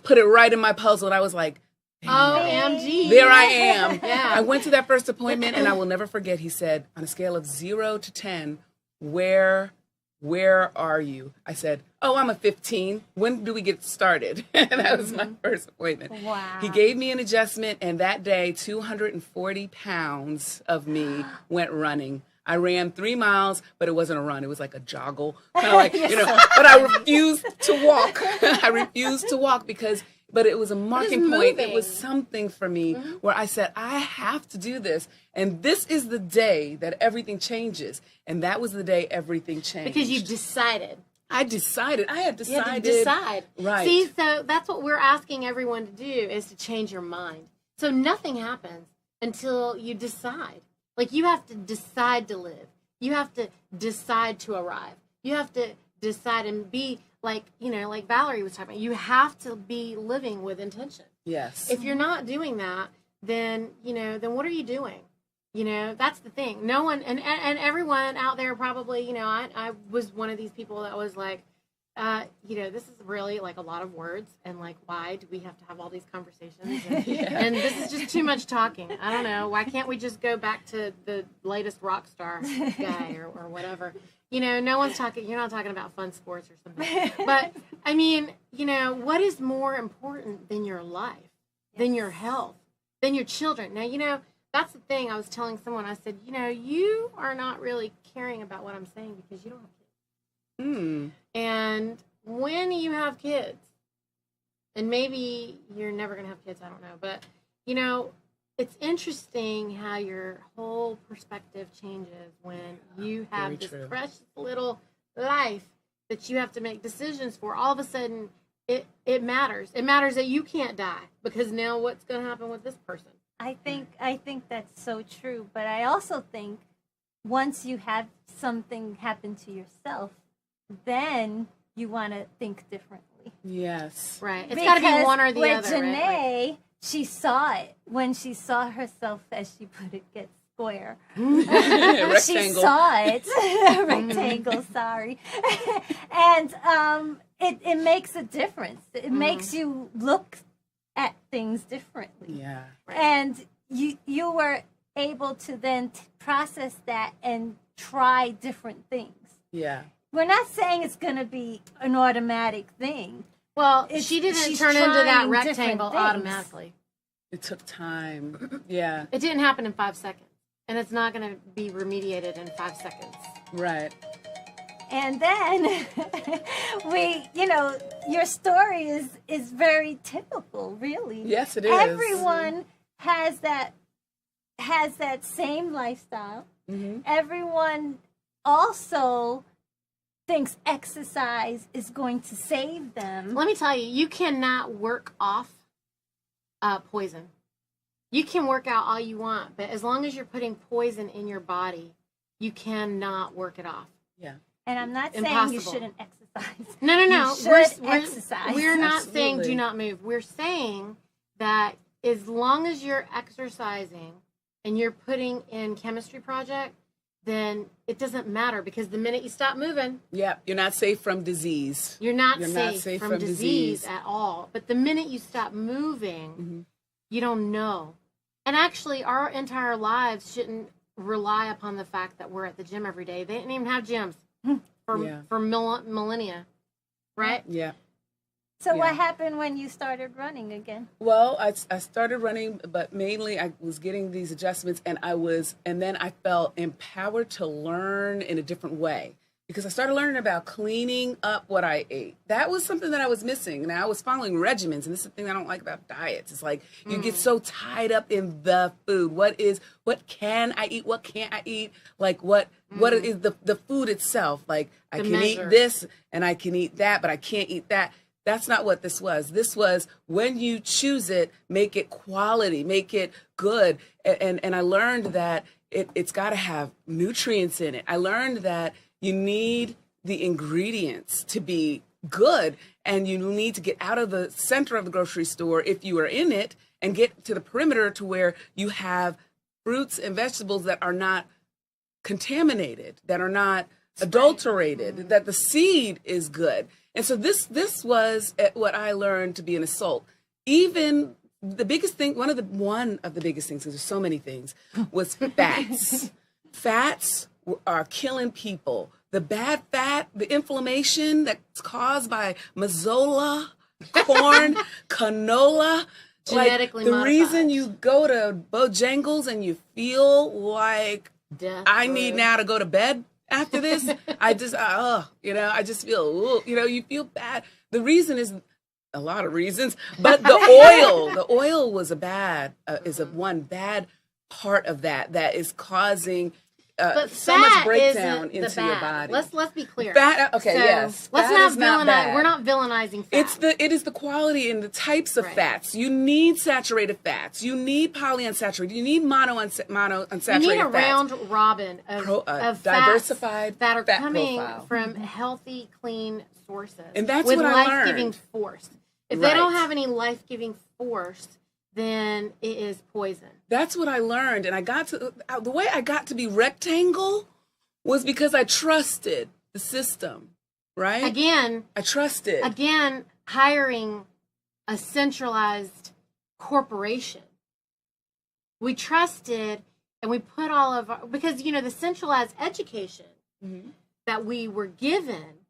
put it right in my puzzle, and I was like, OMG. There I am. I went to that first appointment, and I will never forget, he said, on a scale of 0 to 10, where are you? I said, I'm a 15. When do we get started? And that was my first appointment. Wow. He gave me an adjustment, and that day, 240 pounds of me went running. I ran 3 miles, but it wasn't a run. It was like a joggle, kind of like, but I refused to walk. I refused to walk but it was a marking point. It was something for me where I said, I have to do this. And this is the day that everything changes. And that was the day everything changed. Because you decided. I decided. I had decided. You had to decide. Right. See, so that's what we're asking everyone to do is to change your mind. So nothing happens until you decide. Like you have to decide to live. You have to decide to arrive. You have to decide and be like Valerie was talking about, you have to be living with intention. Yes. If you're not doing that, then what are you doing? That's the thing. No one, and everyone out there probably, I was one of these people that was like, this is really like a lot of words, and like, why do we have to have all these conversations? And this is just too much talking. I don't know. Why can't we just go back to the latest rock star guy or whatever? No one's talking, you're not talking about fun sports or something. But, I mean, what is more important than your life, than your health, than your children? Now, that's the thing I was telling someone. I said, you are not really caring about what I'm saying because you don't have kids. And when you have kids, and maybe you're never going to have kids, I don't know. But, it's interesting how your whole perspective changes when you have this precious little life that you have to make decisions for. All of a sudden, it matters. It matters that you can't die because now what's going to happen with this person? I think that's so true. But I also think once you have something happen to yourself, then you want to think differently. Yes. Right. It's got to be one or the other. With Jenae, she saw it when she saw herself, as she put it, get square. She saw it, rectangle. Sorry, and it makes a difference. It makes you look at things differently. Yeah, and you were able to then process that and try different things. Yeah, we're not saying it's going to be an automatic thing. Well, she didn't turn into that rectangle automatically. It took time. Yeah. It didn't happen in 5 seconds. And it's not going to be remediated in 5 seconds. Right. And then your story is very typical, really. Yes, it is. Everyone has that has that same lifestyle. Mm-hmm. Everyone also thinks exercise is going to save them. Let me tell you, you cannot work off poison. You can work out all you want, but as long as you're putting poison in your body, you cannot work it off. Yeah. And I'm not saying Impossible. you shouldn't exercise. No. You should exercise. We're not Absolutely. saying do not move. We're saying that as long as you're exercising and you're putting in chemistry project, then it doesn't matter, because the minute you stop moving, Yeah, you're not safe from disease. you're not You're not safe safe from from disease disease. at all. But the minute you stop moving, you don't know. And actually, our entire lives shouldn't rely upon the fact that we're at the gym every day. They didn't even have gyms for millennia, right? Yeah. So Yeah. what happened when you started running again? Well, I started running, but mainly I was getting these adjustments, and then I felt empowered to learn in a different way, because I started learning about cleaning up what I ate. That was something that I was missing, and I was following regimens, and this is the thing I don't like about diets. It's like you get so tied up in the food. What can I eat? What can't I eat? Like what is the food itself? Like I can eat this and I can eat that, but I can't eat that. That's not what this was. This was, when you choose it, make it quality, make it good. And I learned that it's got to have nutrients in it. I learned that you need the ingredients to be good, and you need to get out of the center of the grocery store, if you are in it, and get to the perimeter to where you have fruits and vegetables that are not contaminated, that are not adulterated, that the seed is good. And so this was what I learned to be an assault. Even the biggest thing, one of the biggest things, because there's so many things, was fats. Fats are killing people. The bad fat, the inflammation that's caused by mazola, corn, canola. Genetically the modified. reason you go to Bojangles and you feel like Death I need now to go to bed after this, I just feel, you feel bad. The reason is a lot of reasons, but the oil was one bad part of that is causing But so much fat breakdown isn't into the your bad. body. Let's be clear. Fat, okay, So, yes. Let's Fat not is not villainize. bad. We're not villainizing fat. It is the quality and the types of Right. fats. You need saturated fats. You need polyunsaturated. You need monounsaturated You need a fats. round robin of diversified fats that are fat coming profile. from healthy, clean sources. And that's with what I life-giving learned. force. If they don't Right. have any life-giving force, then it is poison. That's what I learned. And the way I got to be rectangle was because I trusted the system, right? I trusted. Again, hiring a centralized corporation. We trusted, and we put all of our, because, the centralized education that we were given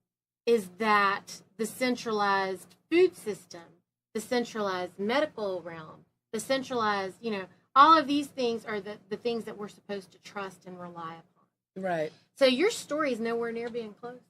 is that the centralized food system, the centralized medical realm, the centralized, all of these things are the things that we're supposed to trust and rely upon. Right. So your story is nowhere near being close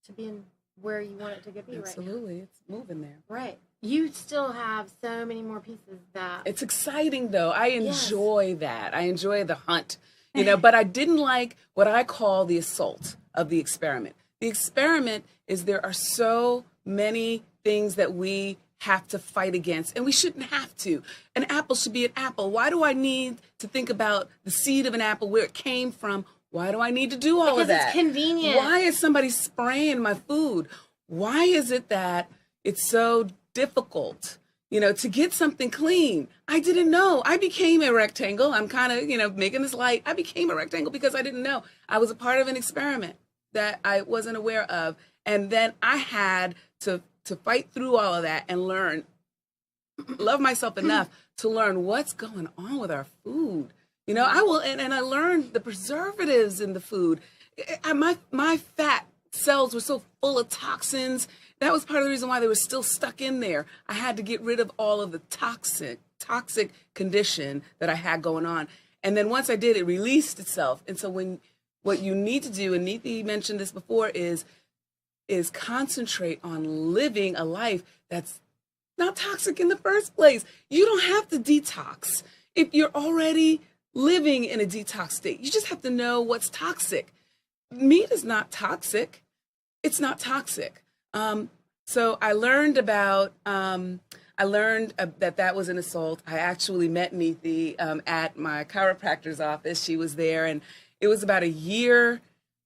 to being where you want it to be right now. Absolutely. It's moving there. Right. You still have so many more pieces that... It's exciting, though. I enjoy that. I enjoy the hunt, but I didn't like what I call the assault of the experiment. The experiment is there are so many things that we have to fight against, and we shouldn't have to. An apple should be an apple. Why do I need to think about the seed of an apple, where it came from? Why do I need to do all of that? Because it's convenient. Why is somebody spraying my food? Why is it that it's so difficult, to get something clean? I didn't know. I became a rectangle. I'm kind of, making this light. I became a rectangle because I didn't know. I was a part of an experiment that I wasn't aware of. And then I had to fight through all of that and learn, love myself enough to learn what's going on with our food. And I learned the preservatives in the food. My fat cells were so full of toxins. That was part of the reason why they were still stuck in there. I had to get rid of all of the toxic condition that I had going on. And then once I did, it released itself. And so what you need to do, and Neethi mentioned this before, is concentrate on living a life that's not toxic in the first place. You don't have to detox if you're already living in a detox state. You just have to know what's toxic. Meat is not toxic. it's not toxic. So I learned about, that was an assault. I actually met Neethi at my chiropractor's office. She was there, and it was about a year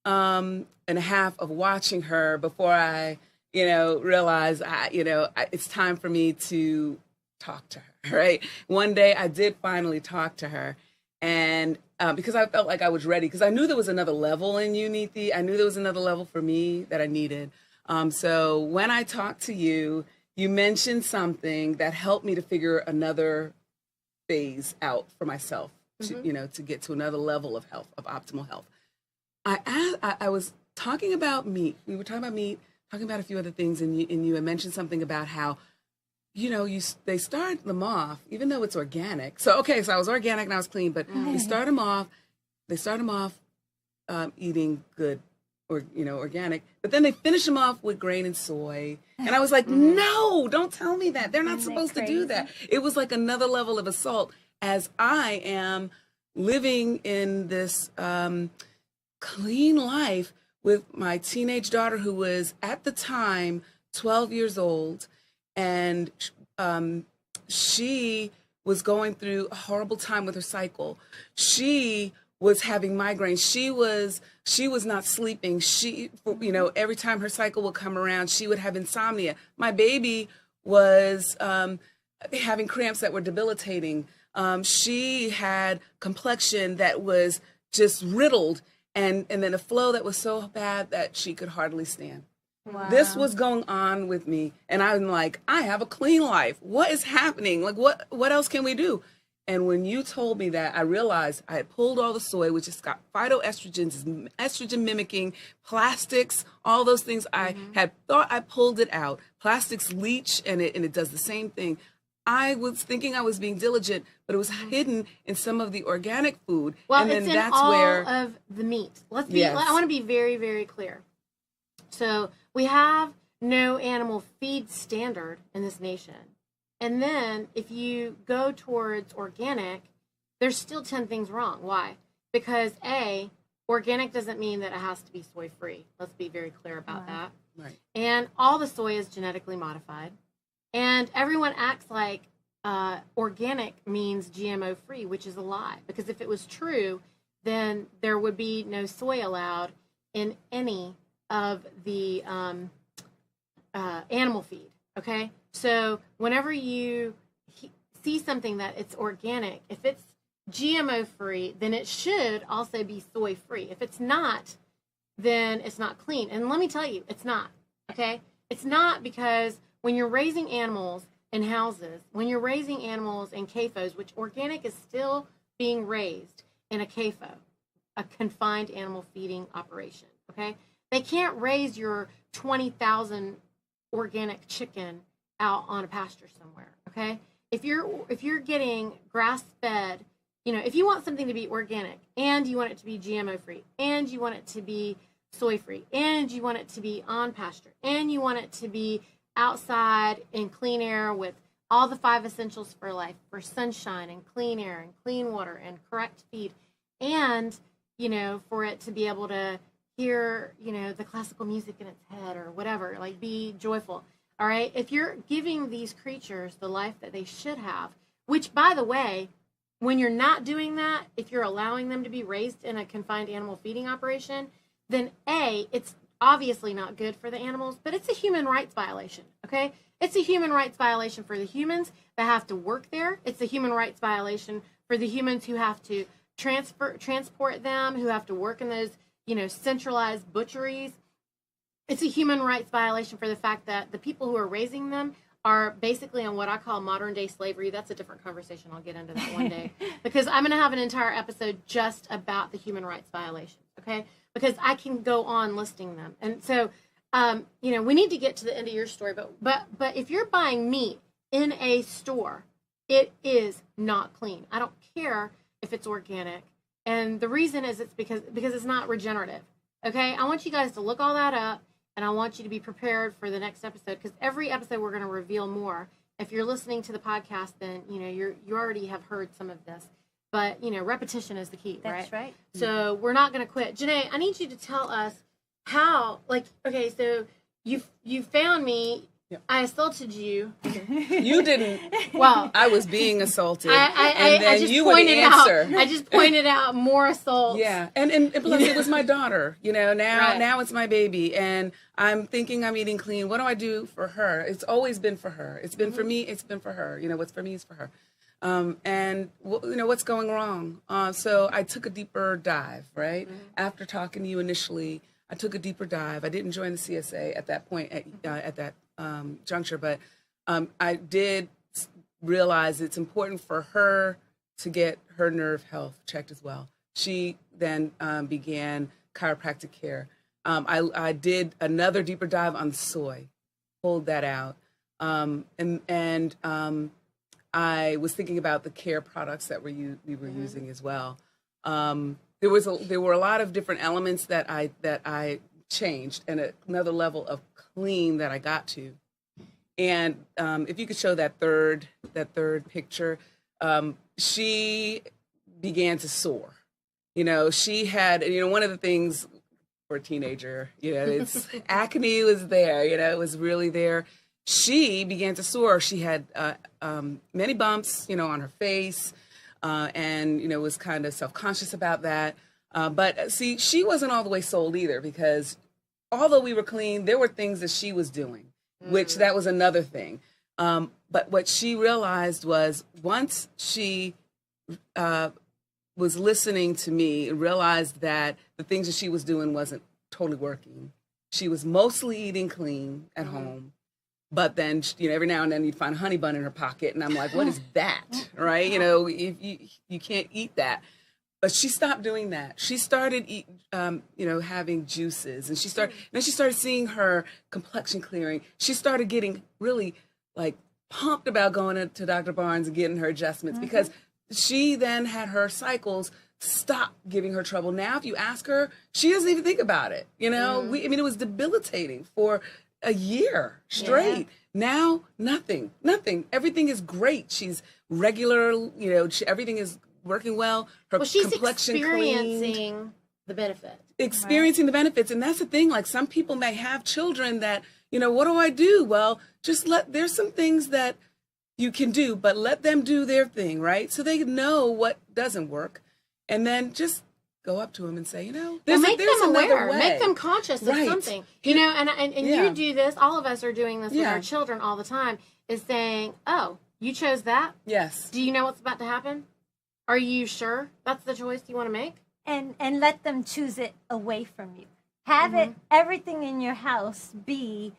and a half of watching her before I, realized, it's time for me to talk to her, right? One day I did finally talk to her, and because I felt like I was ready, because I knew there was another level in you, Neethi. I knew there was another level for me that I needed. So when I talked to you, you mentioned something that helped me to figure another phase out for myself, to get to another level of health, of optimal health. I was talking about meat. We were talking about meat, talking about a few other things, and you had mentioned something about how, they start them off, even though it's organic. So I was organic and I was clean, but they start them off eating good, or organic, but then they finish them off with grain and soy, and I was like, no, don't tell me that. They're not supposed to do that. It was like another level of assault, as I am living in this clean life with my teenage daughter, who was at the time 12 years old, and she was going through a horrible time with her cycle. She was having migraines. She was not sleeping. Every time her cycle would come around, she would have insomnia. My baby was having cramps that were debilitating. She had complexion that was just riddled, and then a flow that was so bad that she could hardly stand. Wow. This was going on with me, and I'm like, I have a clean life. What is happening? Like, what else can we do? And when you told me that, I realized I had pulled all the soy, which has got phytoestrogens, estrogen mimicking, plastics, all those things. I had thought I pulled it out. Plastics leach, and it does the same thing. I was thinking I was being diligent, but it was hidden in some of the organic food. Well, and it's then in that's all where of the meat. Yes. I want to be very, very clear. So we have no animal feed standard in this nation. And then if you go towards organic, there's still 10 things wrong. Why? Because organic doesn't mean that it has to be soy free. Let's be very clear about that. Right. And all the soy is genetically modified. And everyone acts like organic means GMO free, which is a lie. Because if it was true, then there would be no soy allowed in any of the animal feed. Okay? So whenever you see something that it's organic, if it's GMO free, then it should also be soy free. If it's not, then it's not clean. And let me tell you, it's not. Okay? It's not, because when you're raising animals in houses, when you're raising animals in CAFOs, which organic is still being raised in a CAFO, a confined animal feeding operation. Okay? They can't raise your 20,000 organic chicken out on a pasture somewhere. Okay? If you're getting grass fed, if you want something to be organic, and you want it to be GMO free, and you want it to be soy free, and you want it to be on pasture, and you want it to be outside in clean air with all the 5 essentials for life, for sunshine and clean air and clean water and correct feed, and for it to be able to hear the classical music in its head or whatever, like be joyful. All right, if you're giving these creatures the life that they should have, which, by the way, when you're not doing that, if you're allowing them to be raised in a confined animal feeding operation, then it's obviously not good for the animals, but it's a human rights violation, okay? It's a human rights violation for the humans that have to work there. It's a human rights violation for the humans who have to transport them, who have to work in those, centralized butcheries. It's a human rights violation for the fact that the people who are raising them are basically on what I call modern day slavery. That's a different conversation. I'll get into that one day, because I'm going to have an entire episode just about the human rights violations, okay? Because I can go on listing them. And so, we need to get to the end of your story, but if you're buying meat in a store, it is not clean. I don't care if it's organic. And the reason is it's because it's not regenerative, okay? I want you guys to look all that up, and I want you to be prepared for the next episode, because every episode we're going to reveal more. If you're listening to the podcast, then, you already have heard some of this. But, repetition is the key, right? That's right. So we're not going to quit. Jenae, I need you to tell us, how, like, okay, so you found me. Yep. I assaulted you. You didn't. Well, I was being assaulted, I and then just you were the pointed out. answer. I just pointed out more assaults. Yeah, and plus it was my daughter. Now Right. now it's my baby, and I'm thinking I'm eating clean. What do I do for her? It's always been for her. It's been for me. It's been for her. What's for me is for her. And what's going wrong? So I took a deeper dive. Right after talking to you initially, I took a deeper dive. I didn't join the CSA at that point at that juncture, but I did realize it's important for her to get her nerve health checked as well. She then began chiropractic care. I did another deeper dive on soy, pulled that out, and I was thinking about the care products that we were using as well. There were a lot of different elements that I changed, and another level of clean that I got to. And if you could show that third picture, she began to soar. She had, one of the things for a teenager, it's acne was there, it was really there. She began to soar. She had many bumps, on her face, and, was kind of self-conscious about that. But see, she wasn't all the way sold either, because although we were clean, there were things that she was doing, which that was another thing. But what she realized was once she was listening to me and realized that the things that she was doing wasn't totally working. She was mostly eating clean at home. But then, every now and then you'd find a honey bun in her pocket. And I'm like, what is that? Right? You can't eat that. But she stopped doing that. She started having juices, and she started seeing her complexion clearing. She started getting really pumped about going to Dr. Barnes and getting her adjustments, because she then had her cycles stop giving her trouble. Now, if you ask her, she doesn't even think about it. It was debilitating for a year straight. Yeah. Now, nothing. Everything is great. She's regular. Everything is working well. Her she's complexion experiencing cleaned. the benefit. Experiencing the benefits. And that's the thing. Some people may have children that, what do I do? Well, there's some things that you can do, but let them do their thing, right? So they know what doesn't work. And then just go up to them and say, make there's them another aware, way. make them conscious of something. And you do this, all of us are doing this with our children all the time, is saying, oh, you chose that? Yes. Do you know what's about to happen? Are you sure that's the choice you want to make? And let them choose it away from you. Have it, everything in your house be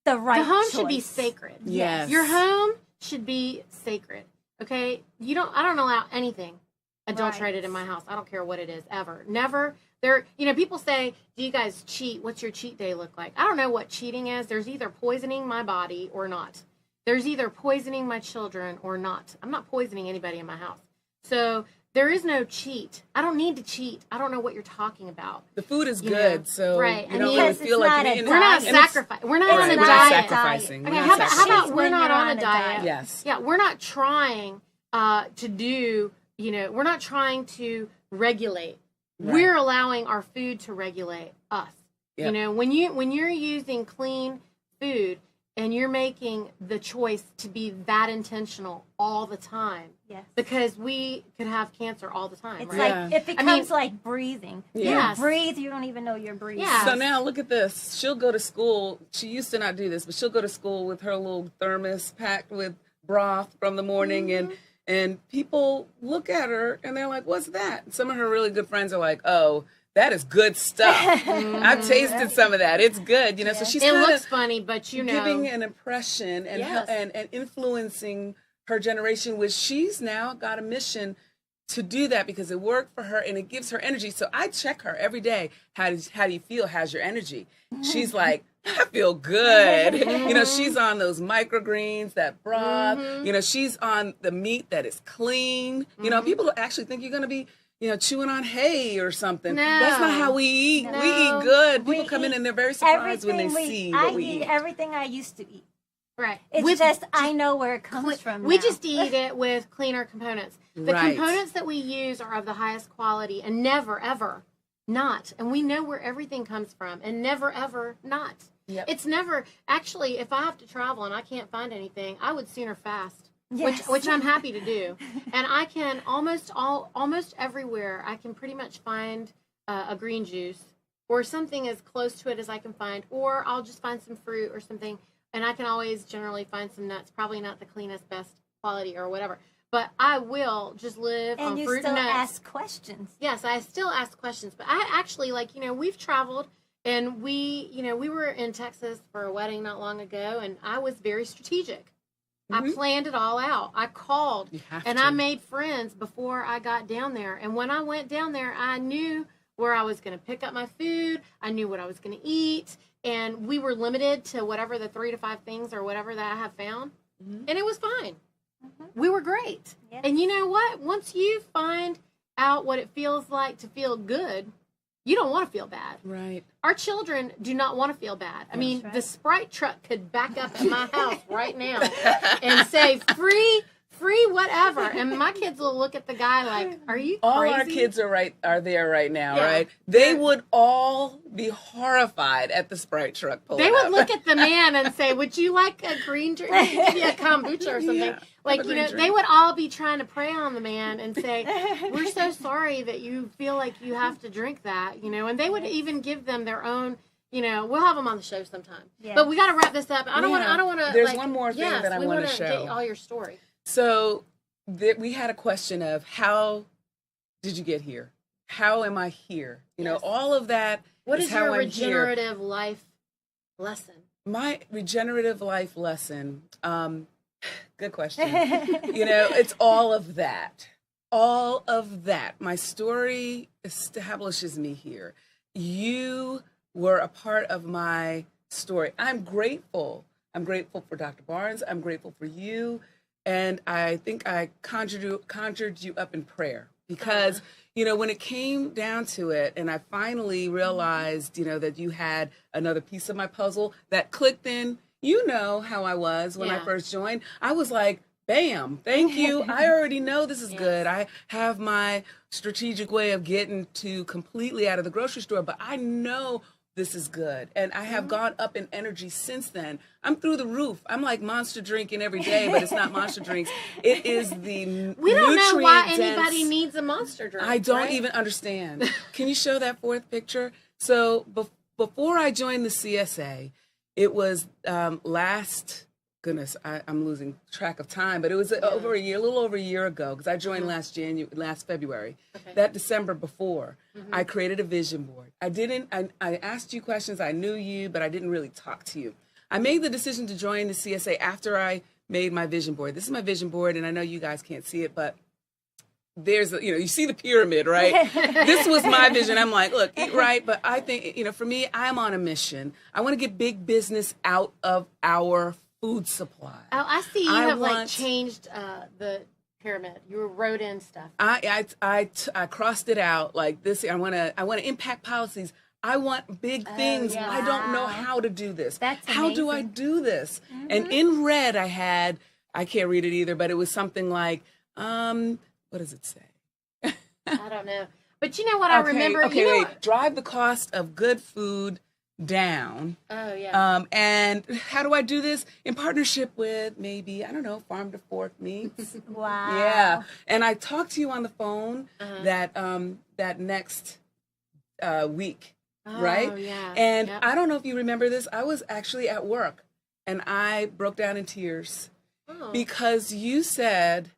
the right choice. The home should be sacred. Yes. Your home should be sacred. Okay? I don't allow anything adulterated in my house. I don't care what it is, ever. Never. People say, do you guys cheat? What's your cheat day look like? I don't know what cheating is. There's either poisoning my body or not. There's either poisoning my children or not. I'm not poisoning anybody in my house. So there is no cheat. I don't need to cheat. I don't know what you're talking about. The food is good, so right. you don't really feel like we're not sacrificing. We're not on a diet. Sacrificing. Okay, how about we're not on a diet? Yes. Yeah, we're not trying to do. We're not trying to regulate. Right. We're allowing our food to regulate us. Yep. When you're using clean food and you're making the choice to be that intentional all the time. Yes. Because we could have cancer all the time. It's right? it becomes like breathing. Yes. You breathe, you don't even know you're breathing. Yes. So now look at this. She'll go to school. She used to not do this, but she'll go to school with her little thermos packed with broth from the morning, and people look at her and they're like, what's that? And some of her really good friends are like, oh, that is good stuff. I've tasted some of that. It's good. So she's it looks funny, but giving an impression and influencing her generation, which she's now got a mission to do that because it worked for her and it gives her energy. So I check her every day. How do you feel? How's your energy? She's like, I feel good. She's on those microgreens, that broth. She's on the meat that is clean. People actually think you're going to be, chewing on hay or something. No. That's not how we eat. No. We eat good. People come in and they're very surprised when they see what we eat. I eat everything I used to eat. Right. It's I know where it comes from. We now. just eat it with cleaner components. The components that we use are of the highest quality and never, ever not. And we know where everything comes from, and never, ever not. Yep. It's never, actually, if I have to travel and I can't find anything, I would sooner fast, which I'm happy to do. And I can almost everywhere, I can pretty much find a green juice or something as close to it as I can find, or I'll just find some fruit or something, and I can always generally find some nuts, probably not the cleanest, best quality or whatever. But I will just live on fruit and nuts. And you still ask questions. Yes, I still ask questions. But I actually, we've traveled, and we were in Texas for a wedding not long ago, and I was very strategic. I planned it all out. I called, and I made friends before I got down there. And when I went down there, I knew where I was going to pick up my food. I knew what I was going to eat. And we were limited to whatever the 3 to 5 things or whatever that I have found. And it was fine. We were great. Yes. And you know what? Once you find out what it feels like to feel good, you don't want to feel bad. Right. Our children do not want to feel bad. I mean, the Sprite truck could back up at my house right now and say, free whatever. And my kids will look at the guy like, are you crazy? All our kids are there right now, right? They would all be horrified at the Sprite truck pulling They would up. look at the man and say, would you like a green drink? Yeah, kombucha or something. Yeah, they would all be trying to prey on the man and say, we're so sorry that you feel like you have to drink that, and they would even give them their own, we'll have them on the show sometime. Yeah. But we got to wrap this up. I don't want to. There's one more thing that I want to show. Get all your story. So we had a question of how did you get here? How am I here? All of that. What is how your I'm regenerative life lesson? My regenerative life lesson. Good question. It's all of that. All of that. My story establishes me here. You were a part of my story. I'm grateful. I'm grateful for Dr. Barnes. I'm grateful for you. And I think I conjured you up in prayer because, when it came down to it and I finally realized, that you had another piece of my puzzle that clicked in, how I was when I first joined. I was like, bam, thank you. I already know this is good. I have my strategic way of getting to completely out of the grocery store, but I know this is good. And I have gone up in energy since then. I'm through the roof. I'm like monster drinking every day, but it's not monster drinks. It is the We don't know why nutrient-dense- anybody needs a monster drink. I don't even understand. Can you show that fourth picture? So before I joined the CSA, it was I'm losing track of time, but it was a little over a year ago, because I joined last February. Okay. That December before, I created a vision board. I asked you questions, I knew you, but I didn't really talk to you. I made the decision to join the CSA after I made my vision board. This is my vision board, and I know you guys can't see it, but there's you see the pyramid, right? This was my vision. I'm like, look, eat right, but I think, for me, I'm on a mission. I want to get big business out of our food supply. Oh, I see you have changed the pyramid. You wrote in stuff. I crossed it out like this. I want to impact policies. I want big things. Yeah. I don't know how to do this. That's amazing. How do I do this? And in red, I can't read it either, but it was something like, what does it say? I don't know. But you know what I remember? Wait. Drive the cost of good food down. Oh, yeah. And how do I do this? In partnership with maybe, Farm to Fork Meats. Wow. Yeah. And I talked to you on the phone that next week, right? Yeah. And I don't know if you remember this. I was actually at work and I broke down in tears because you said,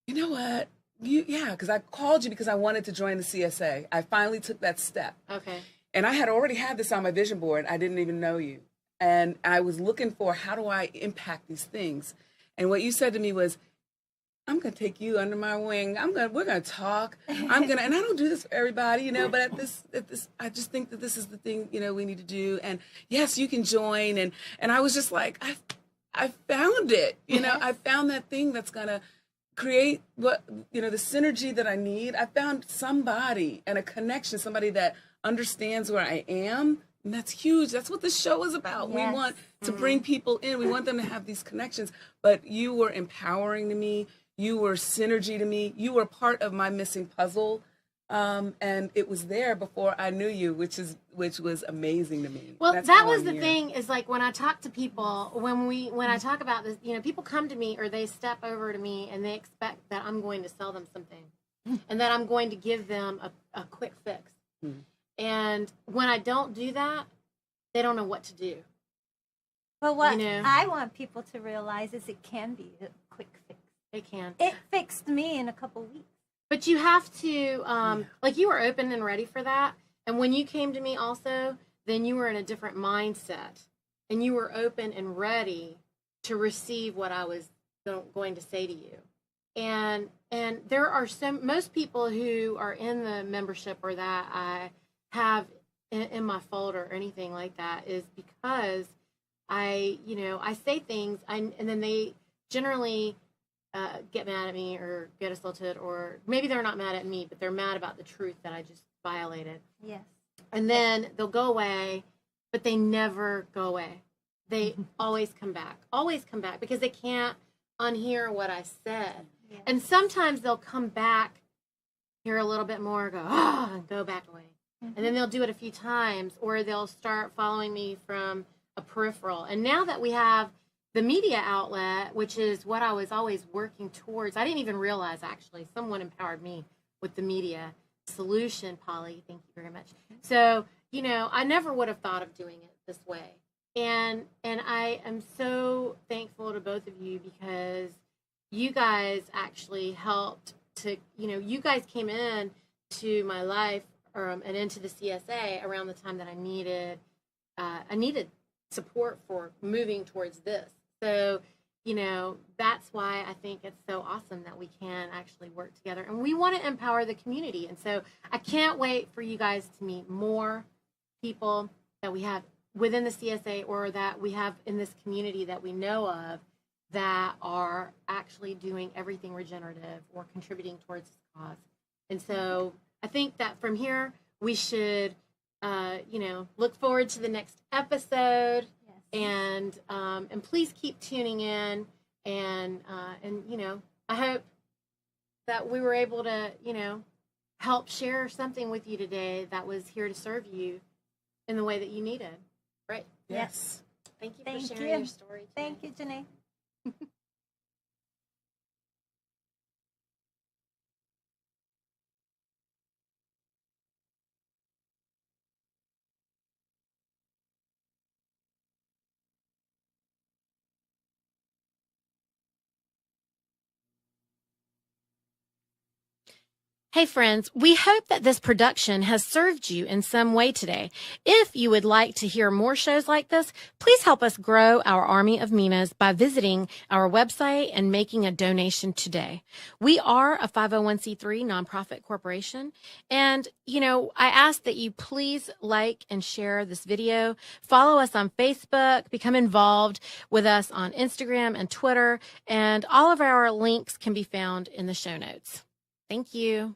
you know what? Because I called you because I wanted to join the CSA. I finally took that step. Okay. And I had already had this on my vision board. I didn't even know you. And I was looking for, how do I impact these things? And what you said to me was, I'm going to take you under my wing. We're going to talk. And I don't do this for everybody, but at this, I just think that this is the thing, we need to do. And yes, you can join. And I was just like, I found it. I found that thing that's going to create the synergy that I need. I found somebody and a connection, somebody that understands where I am. And that's huge. That's what this show is about. Yes. We want to bring people in. We want them to have these connections. But you were empowering to me. You were synergy to me. You were part of my missing puzzle And it was there before I knew you, which was amazing to me. Well, That's that how was I'm the here. thing is like when I talk to people, when I talk about this, people come to me or they step over to me and they expect that I'm going to sell them something and that I'm going to give them a quick fix. And when I don't do that, they don't know what to do. But what I want people to realize is it can be a quick fix. It can. It fixed me in a couple weeks. But you have to, like you were open and ready for that. And when you came to me also, then you were in a different mindset. And you were open and ready to receive what I was going to say to you. And there are most people who are in the membership or that I have in my folder or anything like that is because I say things and then they generally get mad at me or get assaulted, or maybe they're not mad at me, but they're mad about the truth that I just violated. Yes. And then they'll go away, but they never go away. They always come back because they can't unhear what I said. Yes. And sometimes they'll come back, hear a little bit more, go, and go back away. And then they'll do it a few times, or they'll start following me from a peripheral. And now that we have the media outlet, which is what I was always working towards. I didn't even realize, actually. Someone empowered me with the media solution, Polly. Thank you very much. So, I never would have thought of doing it this way. And I am so thankful to both of you because you guys actually helped to, you guys came in to my life and into the CSA around the time that I needed support for moving towards this. So, that's why I think it's so awesome that we can actually work together. And we want to empower the community. And so I can't wait for you guys to meet more people that we have within the CSA or that we have in this community that we know of that are actually doing everything regenerative or contributing towards this cause. And so I think that from here, we should, look forward to the next episode. And please keep tuning in, and I hope that we were able to, help share something with you today that was here to serve you in the way that you needed, right? Yes. Thank you for sharing your story today. Thank you, Jenae. Hey friends, we hope that this production has served you in some way today. If you would like to hear more shows like this, please help us grow our army of Minas by visiting our website and making a donation today. We are a 501c3 nonprofit corporation. And, I ask that you please like and share this video, follow us on Facebook, become involved with us on Instagram and Twitter, and all of our links can be found in the show notes. Thank you.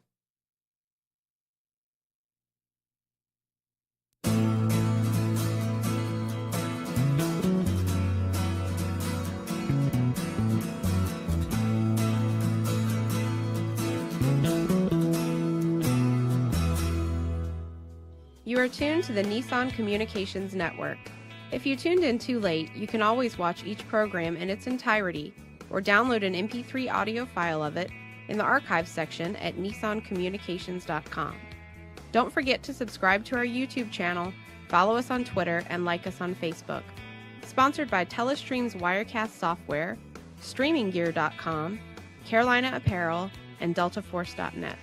You are tuned to the Nissan Communications Network. If you tuned in too late, you can always watch each program in its entirety or download an MP3 audio file of it in the archives section at nissancommunications.com. Don't forget to subscribe to our YouTube channel, follow us on Twitter, and like us on Facebook. Sponsored by Telestream's Wirecast software, StreamingGear.com, Carolina Apparel, and DeltaForce.net.